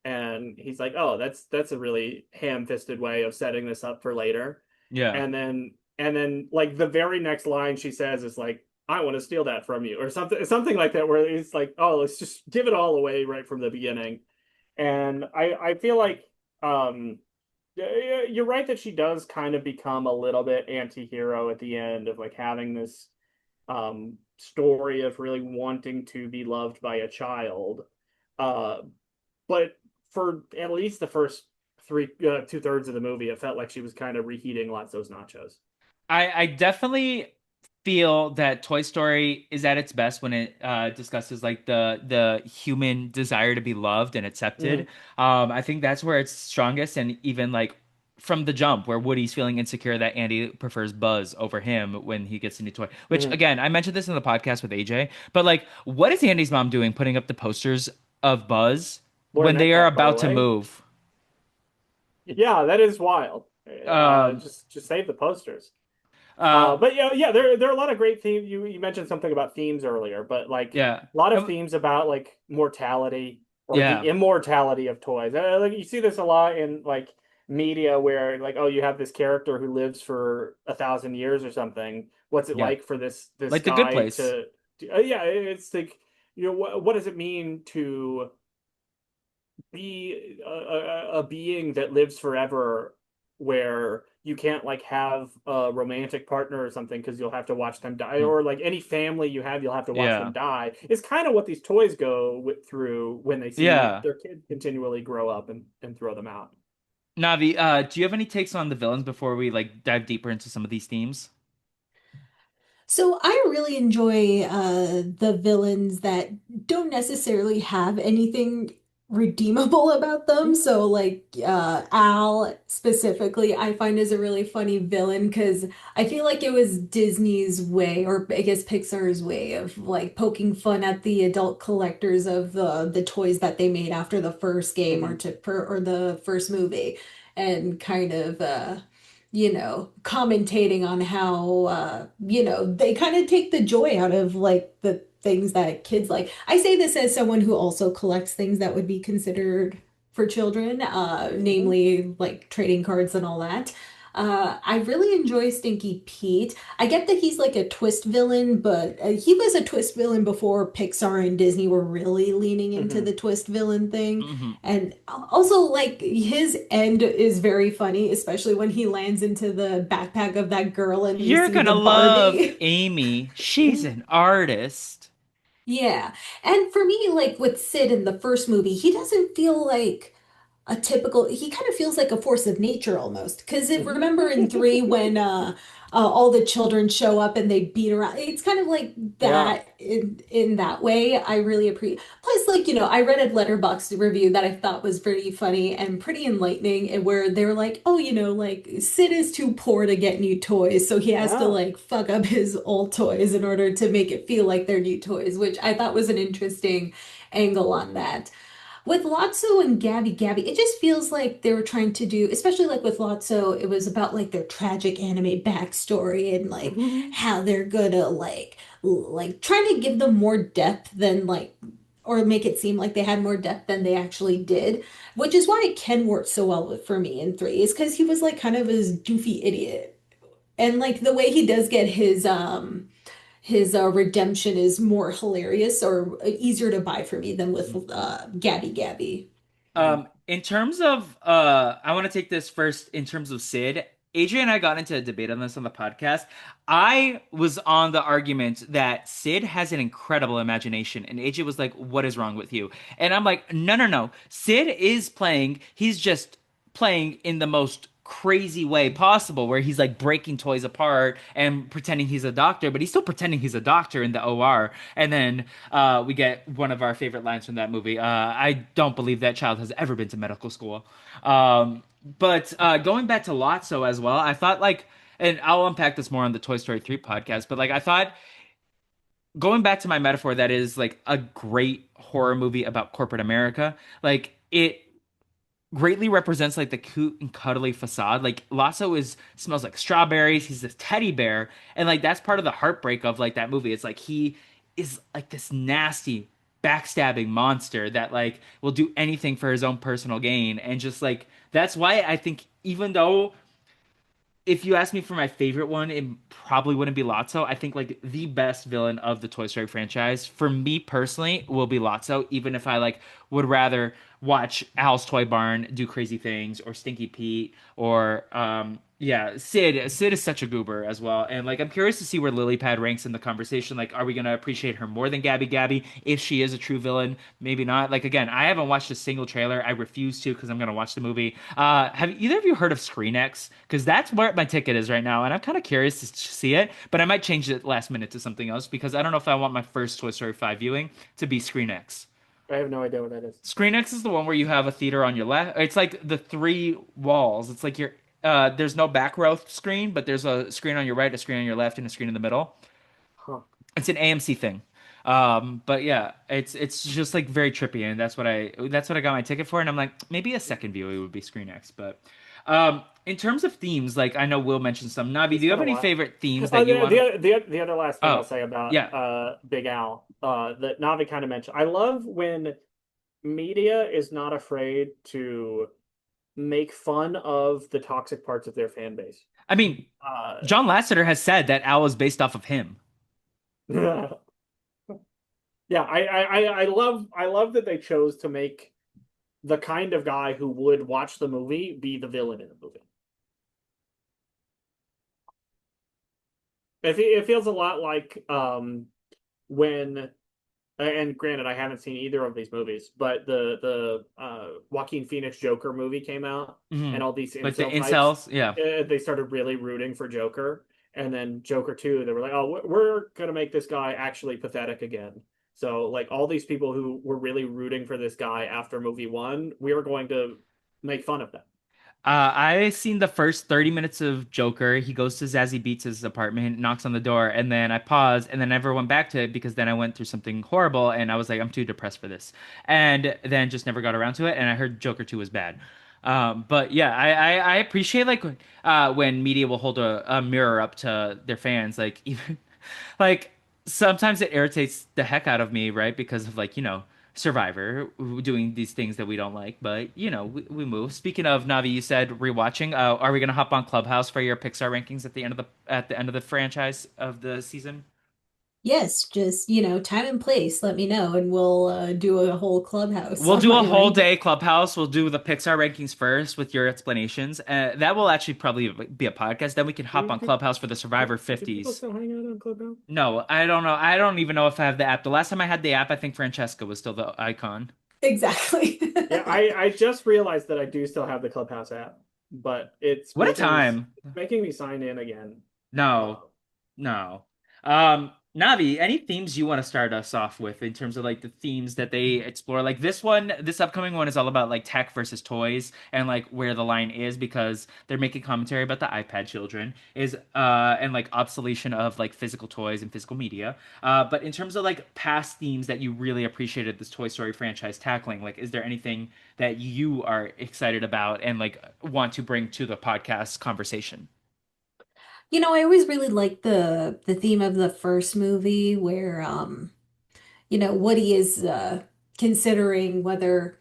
and he's like, oh, that's a really ham-fisted way of setting this up for later, Yeah. and then like the very next line she says is like, I want to steal that from you, or something like that, where it's like, oh, let's just give it all away right from the beginning. And I feel like um you're right that she does kind of become a little bit anti-hero at the end of like having this story of really wanting to be loved by a child. Uh but for at least the first three two-thirds of the movie, it felt like she was kind of reheating Lotso's nachos. I definitely feel that Toy Story is at its best when it discusses like the human desire to be loved and accepted. Hmm. I think that's where it's strongest, and even like from the jump, where Woody's feeling insecure that Andy prefers Buzz over him when he gets a new toy. Which Hmm. again, I mentioned this in the podcast with AJ, but like, what is Andy's mom doing, putting up the posters of Buzz Lauren when they are Metcalf, by the about to way. move? Yeah, that is wild. Um, Just save the posters. uh, But yeah, there are a lot of great themes. You mentioned something about themes earlier, but like yeah, a lot of themes about like mortality or the yeah, immortality of toys. Like you see this a lot in like media where like, oh, you have this character who lives for 1,000 years or something. What's it yeah, like for this like the Good guy Place. to? Yeah, it's like what does it mean to be a being that lives forever where you can't like have a romantic partner or something because you'll have to watch them die, Hmm. or like any family you have you'll have to watch them Yeah. die. It's kind of what these toys through when they see Yeah. their kids continually grow up and throw them out. Navi, do you have any takes on the villains before we like dive deeper into some of these themes? So I really enjoy the villains that don't necessarily have anything redeemable about them. So like Al specifically, I find is a really funny villain because I feel like it was Disney's way, or I guess Pixar's way of like poking fun at the adult collectors of the toys that they made after the first game Mm-hmm. or the first movie, and kind of commentating on how, they kind of take the joy out of like the things that kids like. I say this as someone who also collects things that would be considered for children, Mm-hmm. namely like trading cards and all that. I really enjoy Stinky Pete. I get that he's like a twist villain, but he was a twist villain before Pixar and Disney were really leaning into Mm-hmm. the twist villain thing. Hmm. And also, like, his end is very funny, especially when he lands into the backpack of that girl and you You're see gonna the love Barbie. Amy. She's an artist. Yeah. And for me, like with Sid in the first movie, he doesn't feel like a typical, he kind of feels like a force of nature almost. Because if remember in three when all the children show up and they beat around, it's kind of like Yeah. that in that way. I really appreciate. Plus, like, I read a Letterboxd review that I thought was pretty funny and pretty enlightening, and where they were like, oh, like Sid is too poor to get new toys, so he has to Yeah. like fuck up his old toys in order to make it feel like they're new toys, which I thought was an interesting angle on that. With Lotso and Gabby, it just feels like they were trying to do, especially like with Lotso, it was about like their tragic anime backstory and like how they're gonna like trying to give them more depth than like, or make it seem like they had more depth than they actually did, which is why Ken worked so well for me in three, is because he was like kind of this doofy idiot. And like the way he does get his redemption is more hilarious or easier to buy for me than with Gabby. Mm-hmm. In terms of I want to take this first in terms of Sid. Adrian and I got into a debate on this on the podcast. I was on the argument that Sid has an incredible imagination, and AJ was like, "What is wrong with you?" And I'm like, "No, no, no. Sid is playing. He's just playing in the most crazy way possible, where he's like breaking toys apart and pretending he's a doctor, but he's still pretending he's a doctor in the OR." And then we get one of our favorite lines from that movie. I don't believe that child has ever been to medical school. But going back to Lotso as well, I thought like, and I'll unpack this more on the Toy Story 3 podcast, but like I thought going back to my metaphor that is like a great horror movie about corporate America, like it greatly represents like the cute and cuddly facade. Like Lotso is smells like strawberries. He's this teddy bear, and like that's part of the heartbreak of like that movie. It's like he is like this nasty backstabbing monster that like will do anything for his own personal gain, and just like that's why I think even though if you ask me for my favorite one, it probably wouldn't be Lotso. I think like the best villain of the Toy Story franchise, for me personally, will be Lotso. Even if I like would rather watch Al's Toy Barn do crazy things, or Stinky Pete, or yeah, Sid. Sid is such a goober as well, and like I'm curious to see where Lily Pad ranks in the conversation. Like, are we gonna appreciate her more than Gabby Gabby if she is a true villain? Maybe not. Like again, I haven't watched a single trailer. I refuse to because I'm gonna watch the movie. Have either of you heard of ScreenX? Because that's where my ticket is right now, and I'm kind of curious to see it, but I might change it last minute to something else because I don't know if I want my first Toy Story 5 viewing to be ScreenX. I have no idea what that is. ScreenX is the one where you have a theater on your left. It's like the three walls. It's like there's no back row screen, but there's a screen on your right, a screen on your left, and a screen in the middle. Huh. It's an AMC thing. But yeah, it's just like very trippy, and that's what I got my ticket for. And I'm like, maybe a second viewing would be ScreenX. But in terms of themes, like I know Will mentioned some. Navi, It's do you been have a any while. favorite themes Oh, that you want to? the other last thing I'll Oh, say about yeah. Big Al, that Navi kind of mentioned. I love when media is not afraid to make fun of the toxic parts of their fan base. I mean, Uh, John Lasseter has said that Al is based off of him. yeah, I love that they chose to make the kind of guy who would watch the movie be the villain in the movie. It feels a lot like when and granted I haven't seen either of these movies, but the Joaquin Phoenix Joker movie came out Hmm. and all these Like the incel types incels, yeah. they started really rooting for Joker, and then Joker 2 they were like, "Oh, we're going to make this guy actually pathetic again." So like all these people who were really rooting for this guy after movie 1, we were going to make fun of them. I seen the first 30 minutes of Joker. He goes to Zazie Beetz' apartment, knocks on the door, and then I paused and then never went back to it because then I went through something horrible and I was like, I'm too depressed for this. And then just never got around to it. And I heard Joker 2 was bad. But yeah, I appreciate like when media will hold a mirror up to their fans. Like even like sometimes it irritates the heck out of me, right? Because of like, Survivor doing these things that we don't like, but we move. Speaking of Navi, you said rewatching. Are we gonna hop on Clubhouse for your Pixar rankings at the end of the franchise of the season? Yes, just, time and place, let me know, and we'll do a whole clubhouse We'll on do a my whole day ranking. Clubhouse. We'll do the Pixar rankings first with your explanations. That will actually probably be a podcast. Then we can hop on Clubhouse for the Survivor Do people 50s. still hang out on Clubhouse? No, I don't know. I don't even know if I have the app. The last time I had the app, I think Francesca was still the icon. Exactly. Yeah, I just realized that I do still have the Clubhouse app, but What a time. it's making me sign in again. No, no. Navi, any themes you want to start us off with in terms of like the themes that they explore? Like this one, this upcoming one is all about like tech versus toys and like where the line is because they're making commentary about the iPad children is and like obsolescence of like physical toys and physical media. But in terms of like past themes that you really appreciated this Toy Story franchise tackling, like is there anything that you are excited about and like want to bring to the podcast conversation? I always really liked the theme of the first movie where Woody is considering whether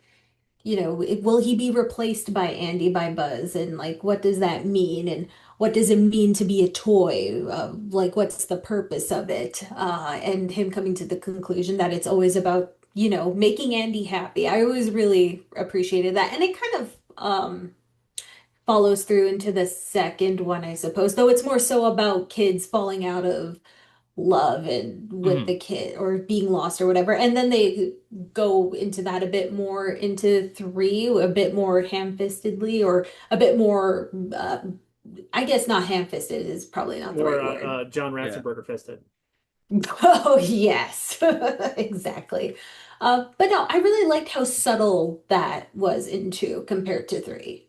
will he be replaced by Andy by Buzz, and like what does that mean, and what does it mean to be a toy? Like what's the purpose of it? And him coming to the conclusion that it's always about, making Andy happy. I always really appreciated that. And it kind of follows through into the second one, I suppose. Though it's more so about kids falling out of love and with Mhm. the kid or being lost or whatever. And then they go into that a bit more into three, a bit more ham-fistedly or a bit more, I guess not ham-fisted is probably not the More right word. John Yeah. Ratzenberger fisted. Oh, yes, exactly. But no, I really liked how subtle that was in two compared to three.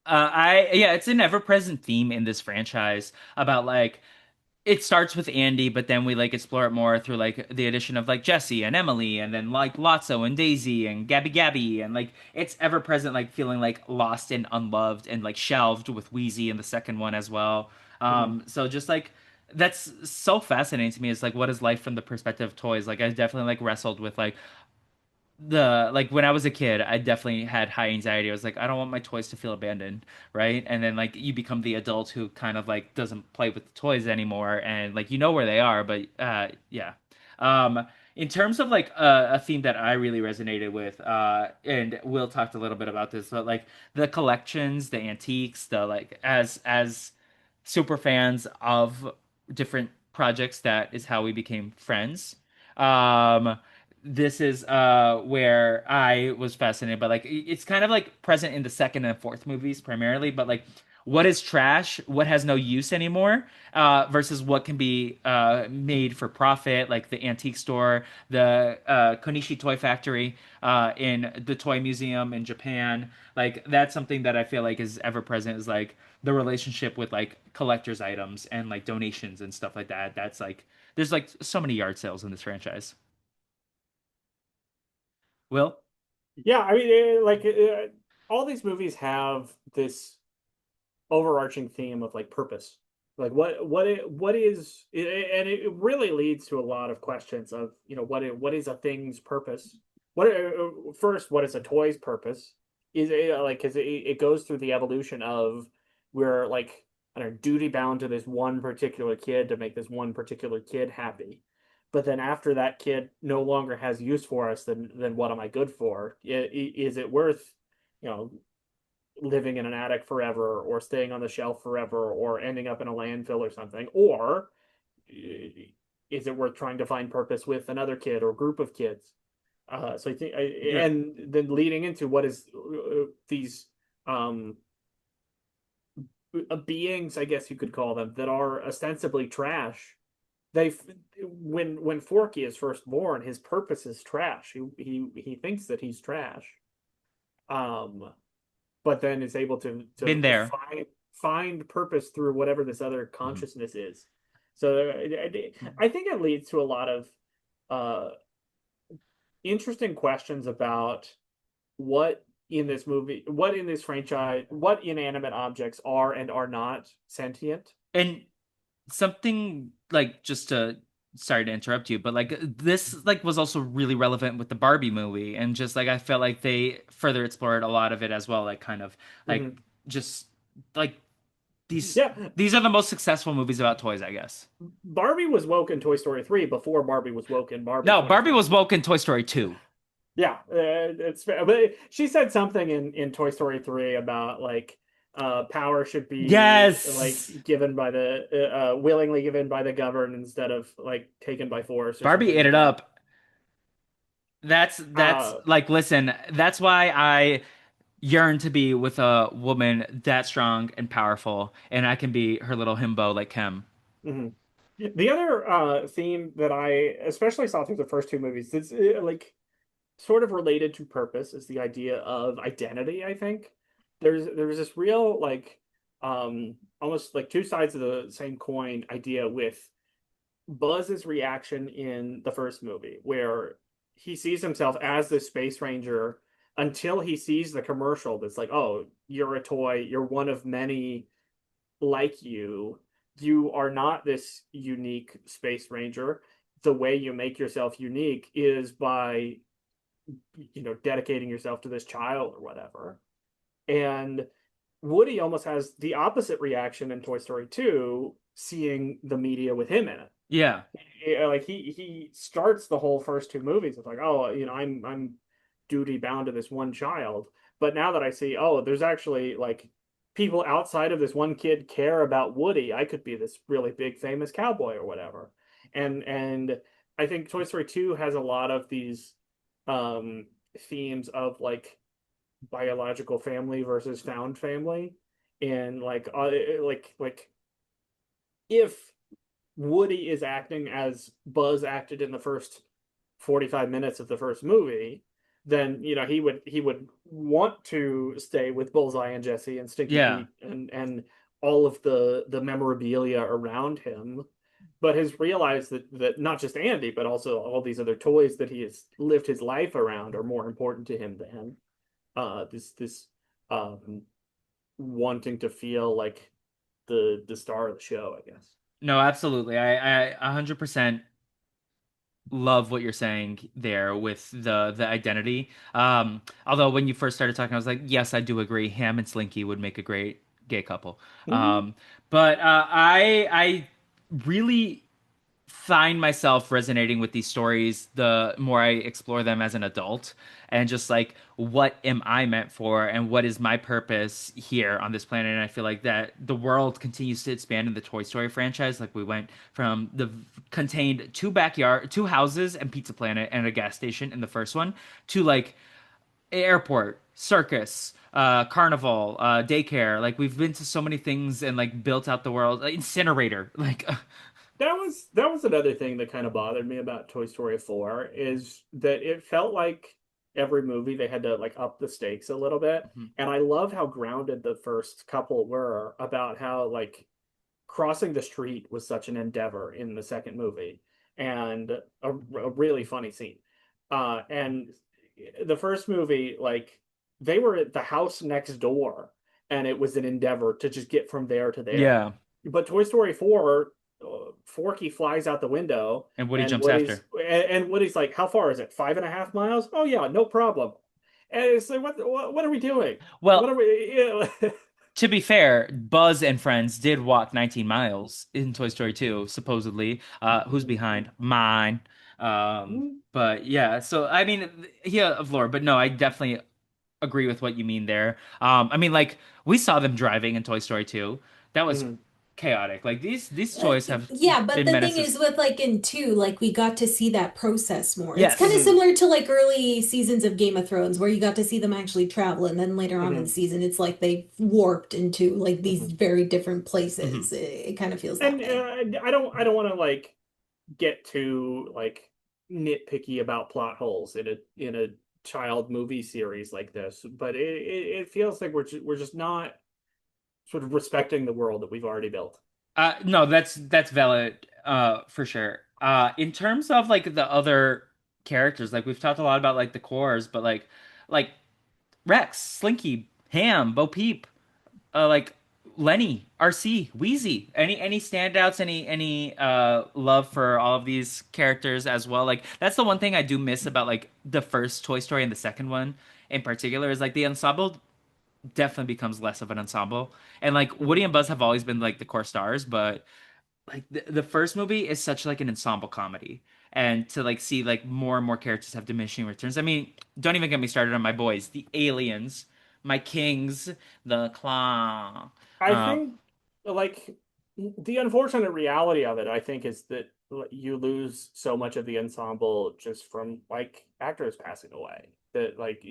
Yeah, it's an ever-present theme in this franchise about like it starts with Andy, but then we like explore it more through like the addition of like Jesse and Emily, and then like Lotso and Daisy and Gabby Gabby, and like it's ever present, like feeling like lost and unloved and like shelved with Wheezy in the second one as well. Mhm. So just like that's so fascinating to me is like what is life from the perspective of toys. Like I definitely like wrestled with like the like when I was a kid, I definitely had high anxiety. I was like, I don't want my toys to feel abandoned, right? And then like you become the adult who kind of like doesn't play with the toys anymore, and like you know where they are, but yeah. In terms of like a theme that I really resonated with, and Will talked a little bit about this, but like the collections, the antiques, the like as super fans of different projects, that is how we became friends. Um, this is where I was fascinated by like it's kind of like present in the second and fourth movies primarily, but like what is trash, what has no use anymore, versus what can be made for profit, like the antique store, the Konishi Toy Factory in the Toy Museum in Japan. Like that's something that I feel like is ever present is like the relationship with like collector's items and like donations and stuff like that. That's like there's like so many yard sales in this franchise. Will? Yeah, I mean, all these movies have this overarching theme of like purpose. Like what is and it really leads to a lot of questions of, what is a thing's purpose? First, what is a toy's purpose? Is it like because it goes through the evolution of we're like, I don't know, duty bound to this one particular kid to make this one particular kid happy. But then after that kid no longer has use for us, then what am I good for? Is it worth, you know, living in an attic forever or staying on the shelf forever or ending up in a landfill or something? Or is it worth trying to find purpose with another kid or group of kids? So I think, Yeah. and then leading into what is these um, beings, I guess you could call them, that are ostensibly trash. They when Forky is first born, his purpose is trash. He thinks that he's trash. Um, but then is able to Been there. find purpose through whatever this other Mhm. consciousness is. So I think it leads to a lot of uh, interesting questions about what in this movie, what in this franchise, what inanimate objects are and are not sentient. And something like just to sorry to interrupt you, but like this like was also really relevant with the Barbie movie, and just like I felt like they further explored a lot of it as well, like kind of like Mhm. just like these Yeah, these are the most successful movies about toys, I guess. Barbie was woke in Toy Story 3 before Barbie was woke in Barbie No, Barbie 2020. was woke in Toy Story 2. Yeah, it's fair. But she said something in Toy Story 3 about like power should be like Yes. given by the willingly given by the governed instead of like taken by force or Barbie something ate like it that. up. That's Uh like listen, that's why I yearn to be with a woman that strong and powerful, and I can be her little himbo like Kim. mhm. The other theme that I especially saw through the first two movies that's like sort of related to purpose is the idea of identity, I think. There's this real like almost like two sides of the same coin idea with Buzz's reaction in the first movie, where he sees himself as the space ranger until he sees the commercial that's like, oh, you're a toy, you're one of many like you. You are not this unique space ranger. The way you make yourself unique is by, dedicating yourself to this child or whatever. And Woody almost has the opposite reaction in Toy Story 2, seeing the media with him in it. Yeah. Like he starts the whole first two movies with like, oh, I'm duty bound to this one child. But now that I see, oh, there's actually like people outside of this one kid care about Woody, I could be this really big famous cowboy or whatever. And I think Toy Story 2 has a lot of these um themes of like biological family versus found family, and like if Woody is acting as Buzz acted in the first 45 minutes of the first movie, then he would want to stay with Bullseye and Jesse and Stinky Yeah. Pete and all of the memorabilia around him, but has realized that not just Andy, but also all these other toys that he has lived his life around are more important to him than this um wanting to feel like the star of the show, I guess. No, absolutely. I 100% love what you're saying there with the identity. Although when you first started talking, I was like, yes, I do agree. Ham and Slinky would make a great gay couple. Mhm. But I really find myself resonating with these stories the more I explore them as an adult, and just like, what am I meant for and what is my purpose here on this planet. And I feel like that the world continues to expand in the Toy Story franchise. Like, we went from the contained two houses and Pizza Planet and a gas station in the first one, to like airport, circus, carnival, daycare. Like, we've been to so many things and like built out the world. Incinerator, like That was another thing that kind of bothered me about Toy Story 4 is that it felt like every movie they had to like up the stakes a little bit. And I love how grounded the first couple were about how like crossing the street was such an endeavor in the second movie, and a really funny scene. And the first movie, like they were at the house next door, and it was an endeavor to just get from there to there. yeah. But Toy Story 4, Forky flies out the window, And Woody and jumps after. Woody's like, "How far is it? 5.5 miles? Oh yeah, no problem." And it's like, what are we doing? What Well, are we? to be fair, Buzz and friends did walk 19 miles in Toy Story 2, supposedly. Who's behind? Mine. But yeah, so I mean, yeah, of lore, but no, I definitely agree with what you mean there. I mean, like, we saw them driving in Toy Story 2. That was Mhm. chaotic. Like, these toys have Yeah, but been the thing is menaces. with like in two, like we got to see that process more. It's kind of Yes. Mhm. similar to like early seasons of Game of Thrones where you got to see them actually travel, and then later on in the Mhm. season it's like they warped into like these Mhm. very different Mhm. places. It kind of feels that And way. I don't want to like get too like nitpicky about plot holes in a child movie series like this, but it feels like we're just not sort of respecting the world that we've already built. No, that's valid, for sure. In terms of like the other characters, like we've talked a lot about like the cores, but like Rex, Slinky, Ham, Bo Peep, like Lenny, RC, Wheezy. Any standouts? Any love for all of these characters as well? Like, that's the one thing I do miss about like the first Toy Story and the second one in particular, is like the ensemble definitely becomes less of an ensemble. And like Woody Mhm. and Buzz have always been like the core stars, but like the first movie is such like an ensemble comedy, and to like see like more and more characters have diminishing returns. I mean, don't even get me started on my boys, the aliens, my kings, the claw. I um think like the unfortunate reality of it, I think, is that you lose so much of the ensemble just from like actors passing away. That like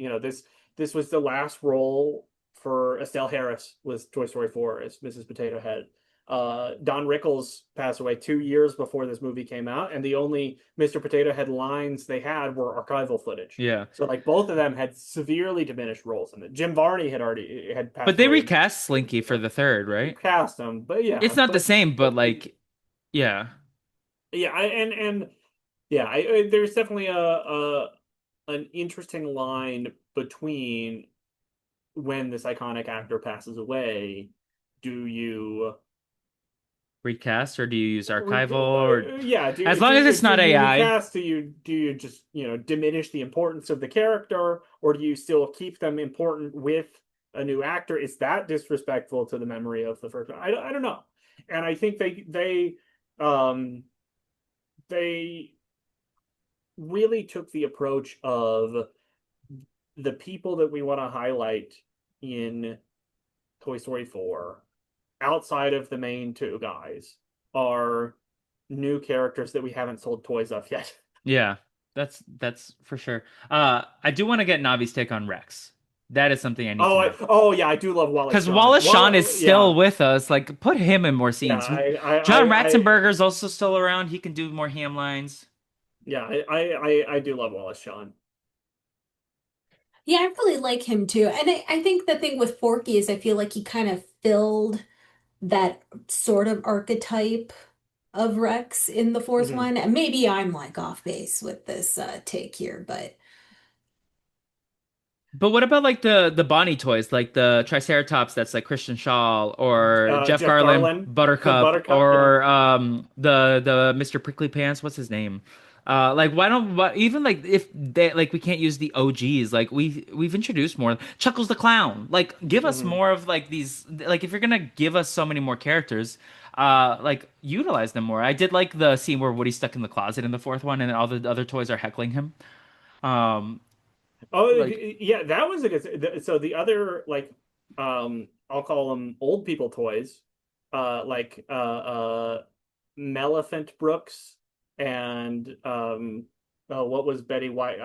this was the last role for Estelle Harris was Toy Story 4 as Mrs. Potato Head. Don Rickles passed away 2 years before this movie came out, and the only Mr. Potato Head lines they had were archival footage. yeah, So like both of them had severely diminished roles in it. Jim Varney had but passed they away recast years Slinky for ago. the third, right? Cast him, but It's yeah, not the same, but like, yeah. yeah, and yeah, there's definitely a an interesting line between when this iconic actor passes away. Do you Recast, or do you use archival, or yeah, as do long as it's do not you AI? recast? Do you just diminish the importance of the character, or do you still keep them important with a new actor? Is that disrespectful to the memory of the first one? I don't know, and I think um they really took the approach of the people that we want to highlight in Toy Story 4, outside of the main two guys, are new characters that we haven't sold toys of yet. Yeah, that's for sure. I do want to get Navi's take on Rex. That is something I need to know. Oh yeah, I do love Wallace Because Shawn. Wallace Shawn is still Yeah, with us. Like, put him in more yeah, scenes. John Ratzenberger's also still around. He can do more ham lines. yeah, I do love Wallace Shawn. Yeah, I really like him too. And I think the thing with Forky is I feel like he kind of filled that sort of archetype of Rex in the fourth Hmm. one. And maybe I'm like off base with this take here, but But what about like the Bonnie toys, like the Triceratops that's like Christian Shaw, or Jeff Jeff Garlin, Garlin, Buttercup, Buttercup, yeah. or the Mr. Prickly Pants, what's his name? Like why don't even like if they like we can't use the OGs, like we've introduced more. Chuckles the Clown. Like give us Hmm. more of like these, like if you're gonna give us so many more characters, like utilize them more. I did like the scene where Woody's stuck in the closet in the fourth one and all the other toys are heckling him. Um Oh like yeah, that was a good. So the other like, I'll call them old people toys, like Melephant Brooks and oh, what was Betty White?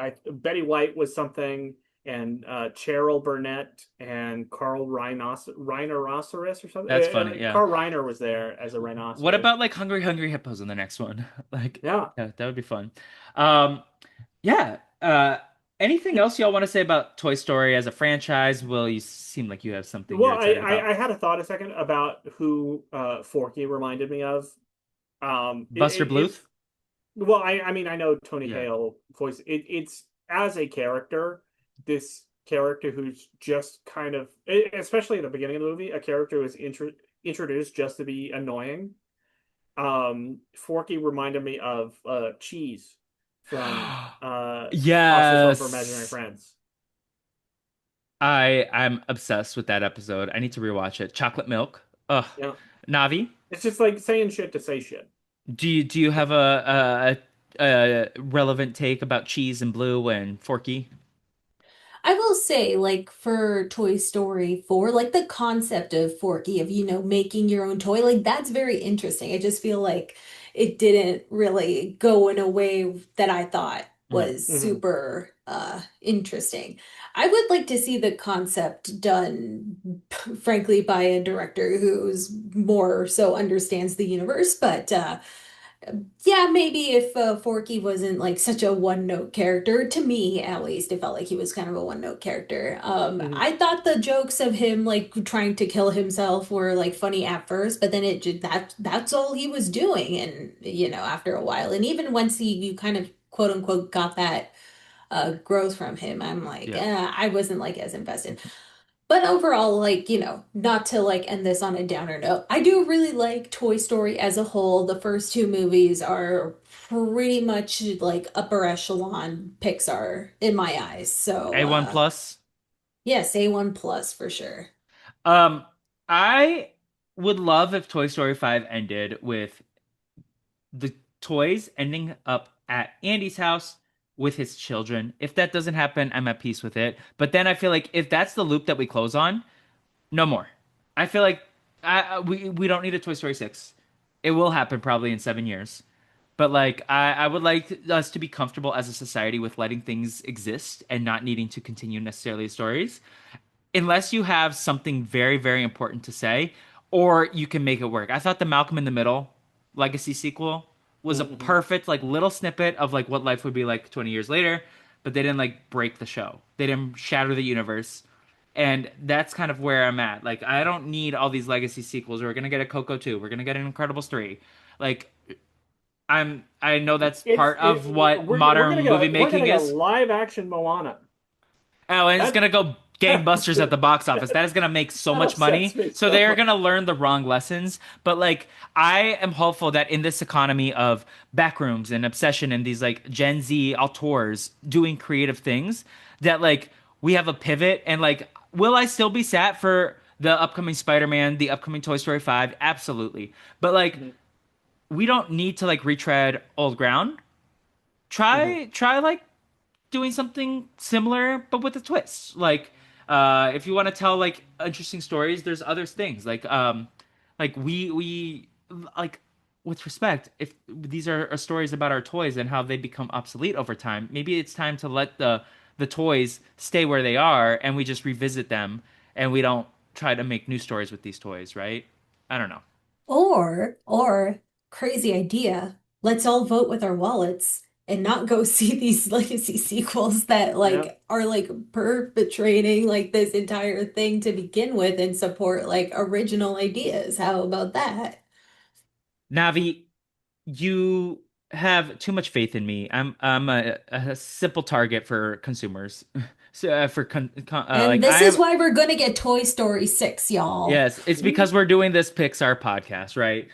Betty White was something, and Cheryl Burnett and Carl Rhinoceros or something. that's funny, yeah. Carl Reiner was there as a What rhinoceros. about like Hungry Hungry Hippos in the next one? Like, Yeah. yeah, that would be fun. Um, yeah. Anything else y'all want to say about Toy Story as a franchise? Will, you seem like you have something you're Well, excited about. I had a thought a second about who Forky reminded me of. Buster It's Bluth? well, I mean, I know Tony Yeah. Hale voice. It's as a character, this character who's just kind of, especially at the beginning of the movie, a character who is introduced just to be annoying. Forky reminded me of Cheese from Oscar's Home for Imaginary Yes. Friends. I'm obsessed with that episode. I need to rewatch it. Chocolate Milk. Ugh. Yeah, Navi, it's just like saying shit to say shit. do you have a relevant take about Cheese and Blue and Forky? I will say, like for Toy Story 4, like the concept of Forky, of, making your own toy, like that's very interesting. I just feel like it didn't really go in a way that I thought Mm. was Hmm. super interesting. I would like to see the concept done, frankly, by a director who's more so understands the universe, but yeah, maybe if Forky wasn't like such a one-note character, to me at least, it felt like he was kind of a one-note character. Hmm. I thought the jokes of him like trying to kill himself were like funny at first, but then that's all he was doing, and after a while, and even once you kind of quote unquote got that growth from him, I'm like, Yeah. I wasn't like as invested. But overall, like, not to like end this on a downer note, I do really like Toy Story as a whole. The first two movies are pretty much like upper echelon Pixar in my eyes. So, A1 plus. yes, A1 plus for sure. Um, I would love if Toy Story 5 ended with the toys ending up at Andy's house with his children. If that doesn't happen, I'm at peace with it. But then I feel like if that's the loop that we close on, no more. I feel like we don't need a Toy Story 6. It will happen probably in 7 years. But like I would like us to be comfortable as a society with letting things exist and not needing to continue necessarily stories unless you have something very, very important to say, or you can make it work. I thought the Malcolm in the Middle legacy sequel was a Hmm. perfect like little snippet of like what life would be like 20 years later, but they didn't like break the show. They didn't shatter the universe. And that's kind of where I'm at. Like I don't need all these legacy sequels. We're gonna get a Coco 2. We're gonna get an Incredibles 3. Like I know that's part of what modern movie we're gonna making get is. live action Moana. Oh, and it's That gonna go gangbusters at the box office. That is gonna make so that much upsets money. me So so they are much. gonna learn the wrong lessons. But like, I am hopeful that in this economy of backrooms and obsession and these like Gen Z auteurs doing creative things, that like we have a pivot. And like, will I still be sat for the upcoming Spider-Man, the upcoming Toy Story 5? Absolutely. But like, Mhm. we don't need to like retread old ground. Mhm. Try like doing something similar but with a twist. Like If you want to tell like interesting stories, there's other things like we like with respect, if these are stories about our toys and how they become obsolete over time, maybe it's time to let the toys stay where they are and we just revisit them and we don't try to make new stories with these toys, right? I don't know. Or crazy idea, let's all vote with our wallets and not go see these legacy sequels that Yeah. like are like perpetrating like this entire thing to begin with and support like original ideas. How about that? Navi, you have too much faith in me. I'm a simple target for consumers. So And like this is I'm why we're gonna get Toy Story 6, y'all. yes, it's because we're doing this Pixar podcast, right?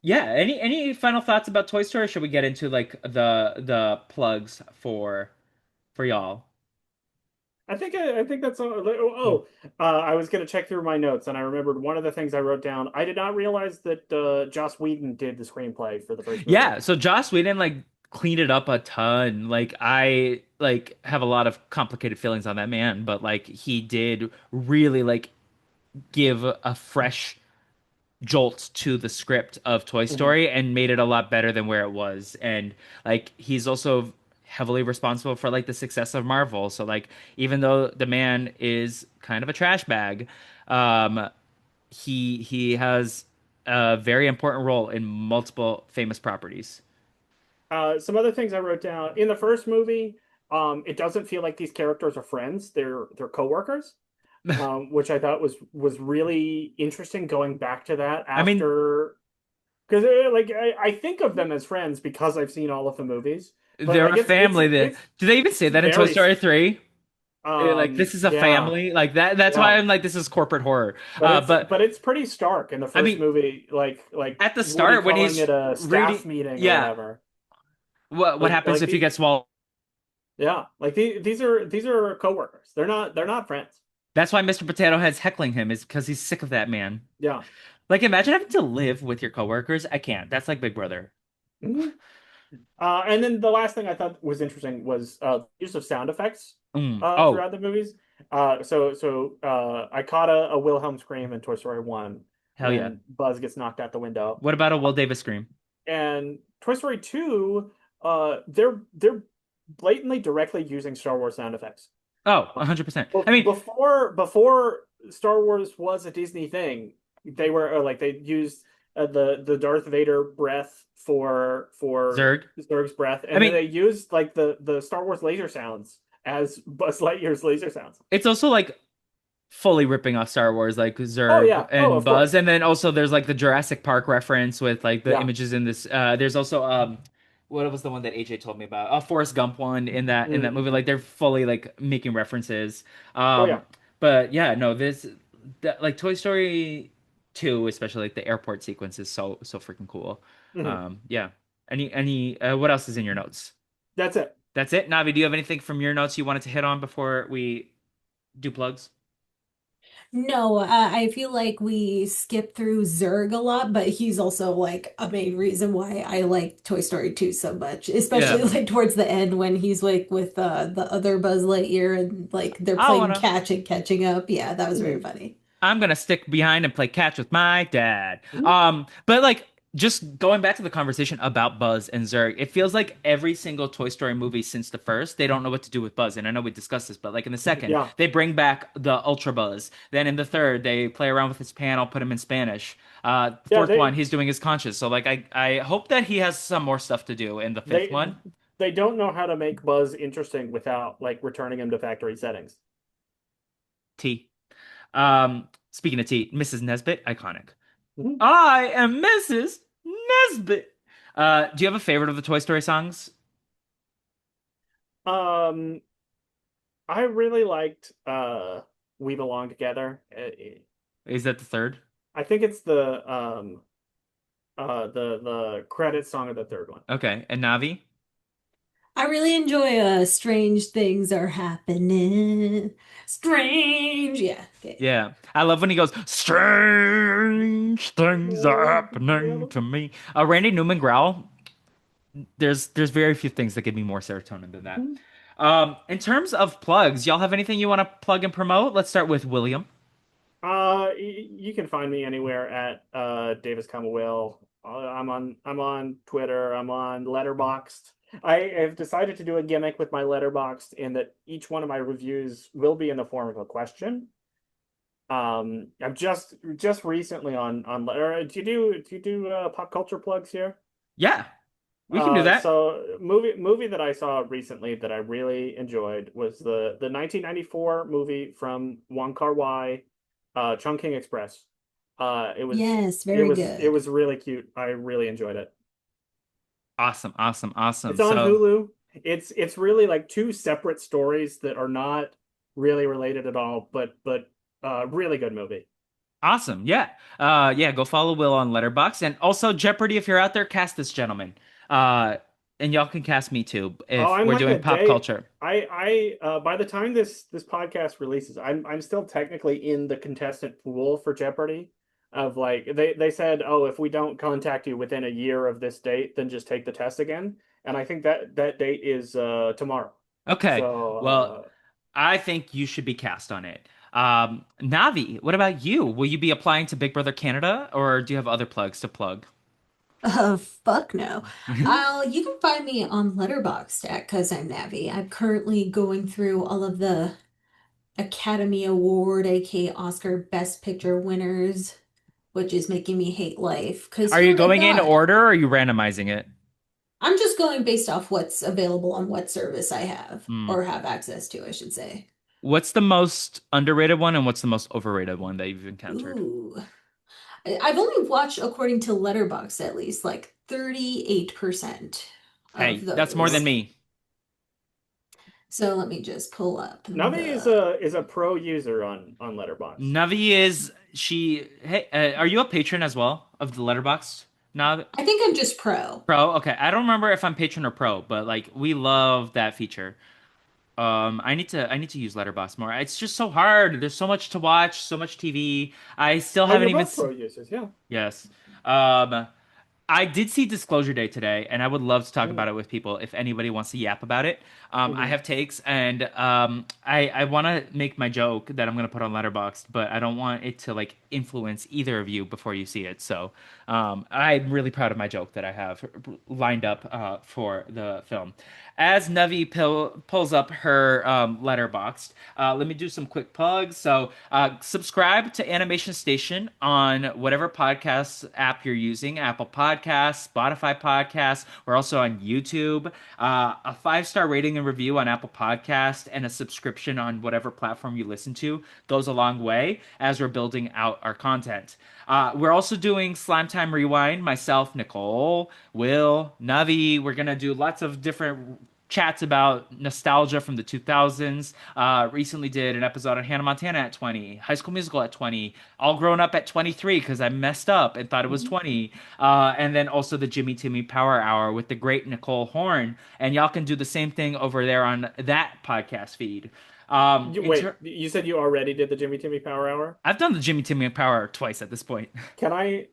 Yeah, any final thoughts about Toy Story? Should we get into like the plugs for y'all? I think that's all. I was gonna check through my notes, and I remembered one of the things I wrote down. I did not realize that Joss Whedon did the screenplay for the first movie. Yeah, so Joss Whedon like cleaned it up a ton. Like I like have a lot of complicated feelings on that man, but like he did really like give a fresh jolt to the script of Toy Mhm. Story and made it a lot better than where it was. And like he's also heavily responsible for like the success of Marvel. So like even though the man is kind of a trash bag, um he has a very important role in multiple famous properties. Some other things I wrote down in the first movie. It doesn't feel like these characters are friends; they're coworkers, which I thought was really interesting. Going back to that I mean, after, because like I think of them as friends because I've seen all of the movies, but they're like a family. Do they even say it's that in Toy very Story 3? Like this is a yeah. family. Like that's why Yeah, I'm like this is corporate horror. But but it's pretty stark in the I first mean, movie, like at the Woody start when calling it he's a staff reading, meeting or yeah, whatever. what happens Like if you the get swallowed? yeah, like these are coworkers. They're not friends. That's why Mr. Potato Head's heckling him is because he's sick of that man. Yeah. Like imagine having to live with your coworkers. I can't. That's like Big Brother. Mhm. And then the last thing I thought was interesting was use of sound effects Oh, throughout the movies. I caught a Wilhelm scream in Toy Story 1 hell yeah. when Buzz gets knocked out the window. What about a Will Davis scream? And Toy Story 2, they're blatantly directly using Star Wars sound effects. Oh, 100%. I mean, Before Star Wars was a Disney thing, they were like they used the Darth Vader breath for Zurg. Zurg's breath, I and then mean, they used like the Star Wars laser sounds as Buzz Lightyear's laser sounds. it's also like fully ripping off Star Wars, like Oh Zurg yeah, oh and of Buzz, course, and then also there's like the Jurassic Park reference with like the yeah. images in this. There's also what was the one that AJ told me about? A Forrest Gump one in that movie. Mm-hmm. Like they're fully like making references. Oh yeah. But yeah, no, like Toy Story 2, especially like the airport sequence is so freaking cool. Hmm. Yeah. Any what else is in your notes? That's it. That's it. Navi, do you have anything from your notes you wanted to hit on before we do plugs? No, I feel like we skip through Zurg a lot, but he's also like a main reason why I like Toy Story 2 so much, especially Yeah. like towards the end when he's like with the other Buzz Lightyear and like they're I playing wanna. catch and catching up. Yeah, that was very Mhm. funny. I'm gonna stick behind and play catch with my dad. Mhm. But like just going back to the conversation about Buzz and Zurg, it feels like every single Toy Story movie since the first, they don't know what to do with Buzz. And I know we discussed this, but like in the second, Yeah. they bring back the Ultra Buzz. Then in the third, they play around with his panel, put him in Spanish. Yeah, Fourth one, he's doing his conscious. So like I hope that he has some more stuff to do in the fifth they one. they don't know how to make Buzz interesting without like returning him to factory settings. T. Speaking of T, Mrs. Nesbit, iconic. Mhm. I am Mrs. Nesbit. Do you have a favorite of the Toy Story songs? Um, I really liked "We Belong Together." Is that the third? I think it's the credit song of the third one. Okay. And Navi? I really enjoy Strange Things Are Happening. Strange. Yeah. Okay. Yeah. I love when he goes, Strange things are happening to me. Randy Newman growl. There's very few things that give me more serotonin than that. In terms of plugs, y'all have anything you want to plug and promote? Let's start with William. You can find me anywhere at Davis Will. I'm on Twitter. I'm on Letterboxd. I have decided to do a gimmick with my Letterboxd in that each one of my reviews will be in the form of a question. I'm just recently on letter. Do you do pop culture plugs here? Yeah, we can do that. So movie that I saw recently that I really enjoyed was the 1994 movie from Wong Kar-wai, Chungking Express. It was Yes, it very was it good. was really cute. I really enjoyed it. Awesome, awesome, awesome. It's on So Hulu. It's really like two separate stories that are not really related at all, but really good movie. awesome. Yeah. Yeah, go follow Will on Letterboxd. And also Jeopardy, if you're out there, cast this gentleman. Uh, and y'all can cast me too Oh, if I'm we're like doing a pop day. culture. I by the time this podcast releases, I'm still technically in the contestant pool for Jeopardy. Of like they said, oh, if we don't contact you within a year of this date, then just take the test again. And I think that date is tomorrow. Okay. Well, So I think you should be cast on it. Navi, what about you? Will you be applying to Big Brother Canada or do you have other plugs to plug? Fuck no. You can find me on Letterboxd at Cause I'm Navi. I'm currently going through all of the Academy Award, aka Oscar Best Picture winners, which is making me hate life. Cause Are who you would have going in thought? order or are you randomizing it? I'm just going based off what's available on what service I have, Hmm. or have access to, I should say. What's the most underrated one and what's the most overrated one that you've encountered? Ooh. I've only watched, according to Letterboxd, at least like 38% of Hey, that's more than those. me. So let me just pull up Navi the. is a pro user on Letterboxd. Navi is she? Hey, are you a patron as well of the Letterboxd? Navi I think I'm just pro. Pro. Okay, I don't remember if I'm patron or pro, but like we love that feature. I need to use Letterboxd more. It's just so hard. There's so much to watch, so much TV. I still Oh, haven't you're even. both pro users, yeah. Yes. Um, I did see Disclosure Day today, and I would love to talk Mm, about it with people if anybody wants to yap about it. I mhm. have takes, and I want to make my joke that I'm gonna put on Letterboxd, but I don't want it to like influence either of you before you see it. So I'm really proud of my joke that I have lined up for the film. As Navi pulls up her Letterboxd, let me do some quick plugs. So subscribe to Animation Station on whatever podcast app you're using, Apple Podcasts, Spotify Podcasts. We're also on YouTube. A 5-star rating and review on Apple Podcasts and a subscription on whatever platform you listen to goes a long way as we're building out our content. We're also doing Slime Time Rewind. Myself, Nicole, Will, Navi. We're gonna do lots of different chats about nostalgia from the 2000s. Recently did an episode on Hannah Montana at 20, High School Musical at 20, All Grown Up at 23 because I messed up and thought it was 20. And then also the Jimmy Timmy Power Hour with the great Nicole Horn. And y'all can do the same thing over there on that podcast feed. In Wait, you said you already did the Jimmy Timmy Power Hour? I've done the Jimmy Timmy Power Hour twice at this point. Can I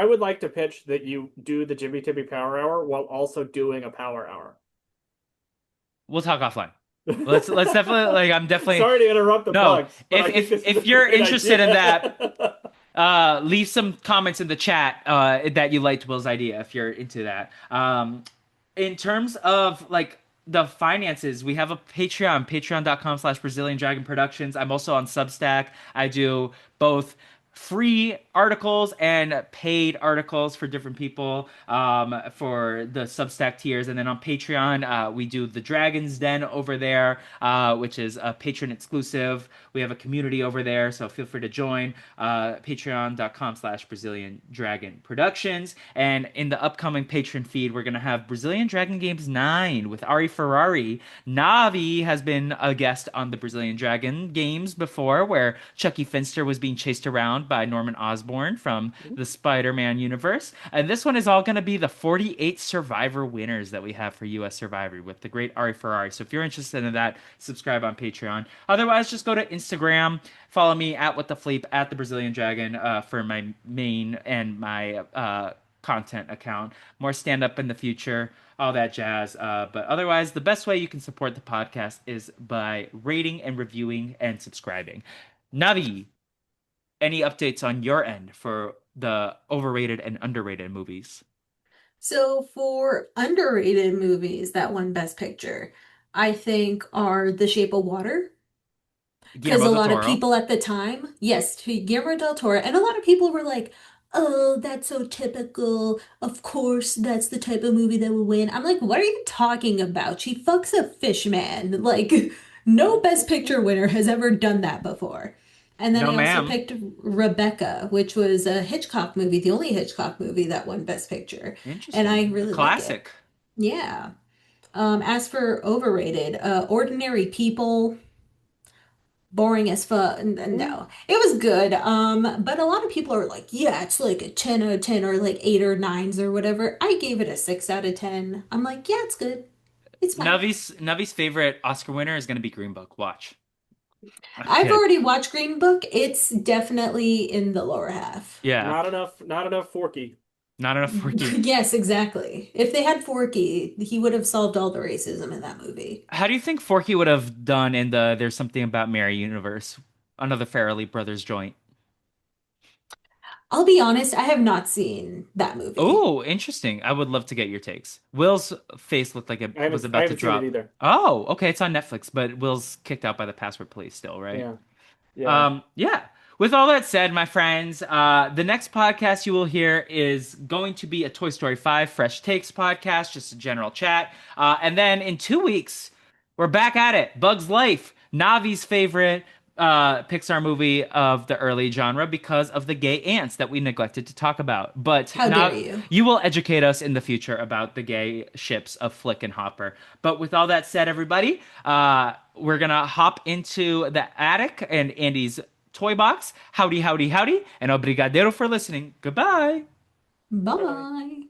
would like to pitch that you do the Jimmy Timmy Power Hour while also doing a Power Hour. We'll talk offline. Let's definitely like I'm definitely Sorry to interrupt the no. plugs, but If I think if this is a if you're great interested in that, idea. leave some comments in the chat that you liked Will's idea if you're into that. In terms of like the finances, we have a Patreon, patreon.com/, Brazilian Dragon Productions. I'm also on Substack. I do both free articles and paid articles for different people for the Substack tiers. And then on Patreon, we do the Dragon's Den over there, which is a patron exclusive. We have a community over there, so feel free to join patreon.com/, Brazilian Dragon Productions. And in the upcoming patron feed, we're going to have Brazilian Dragon Games 9 with Ari Ferrari. Navi has been a guest on the Brazilian Dragon games before, where Chucky Finster was being chased around by Norman Osborn from the Spider-Man universe. And this one is all going to be the 48 Survivor winners that we have for US Survivor with the great Ari Ferrari. So if you're interested in that, subscribe on Patreon. Otherwise, just go to Instagram, follow me at What the Fleep at the Brazilian Dragon for my main and my content account, more stand up in the future, all that jazz. But otherwise, the best way you can support the podcast is by rating and reviewing and subscribing. Navi, any updates on your end for the overrated and underrated movies? So for underrated movies that won Best Picture, I think are The Shape of Water. Because Guillermo a del lot of Toro. people at the time, yes, to Guillermo del Toro, and a lot of people were like, "Oh, that's so typical. Of course, that's the type of movie that would win." I'm like, "What are you talking about? She fucks a fish man." Like, no Best Picture winner has ever done that before. And then No, I also ma'am. picked Rebecca, which was a Hitchcock movie, the only Hitchcock movie that won Best Picture, and I Interesting. A really like it. classic. Yeah. As for overrated, Ordinary People, boring as fuck. Mm. No, it was good. But a lot of people are like, yeah, it's like a 10 out of 10 or like 8 or 9s or whatever. I gave it a 6 out of 10. I'm like, yeah, it's good. It's fine. Navi's favorite Oscar winner is going to be Green Book. Watch. I'm I've kidding. already watched Green Book. It's definitely in the lower half. Yeah, Not enough Forky. not enough Forky. Yes, exactly. If they had Forky, he would have solved all the racism in that movie. How do you think Forky would have done in the There's Something About Mary universe? Another Farrelly Brothers joint. I'll be honest, I have not seen that movie. Oh, interesting. I would love to get your takes. Will's face looked like it I was haven't I about to haven't seen it drop. either. Oh, okay, it's on Netflix, but Will's kicked out by the password police still, right? Yeah. Yeah. Yeah. With all that said, my friends, the next podcast you will hear is going to be a Toy Story 5 Fresh Takes podcast, just a general chat. And then in 2 weeks, we're back at it. Bug's Life, Navi's favorite Pixar movie of the early genre because of the gay ants that we neglected to talk about. But How dare now you? you will educate us in the future about the gay ships of Flick and Hopper. But with all that said, everybody, we're gonna hop into the attic and Andy's toy box. Howdy, howdy, howdy, and obrigadero for listening. Goodbye. Bye bye. Bye.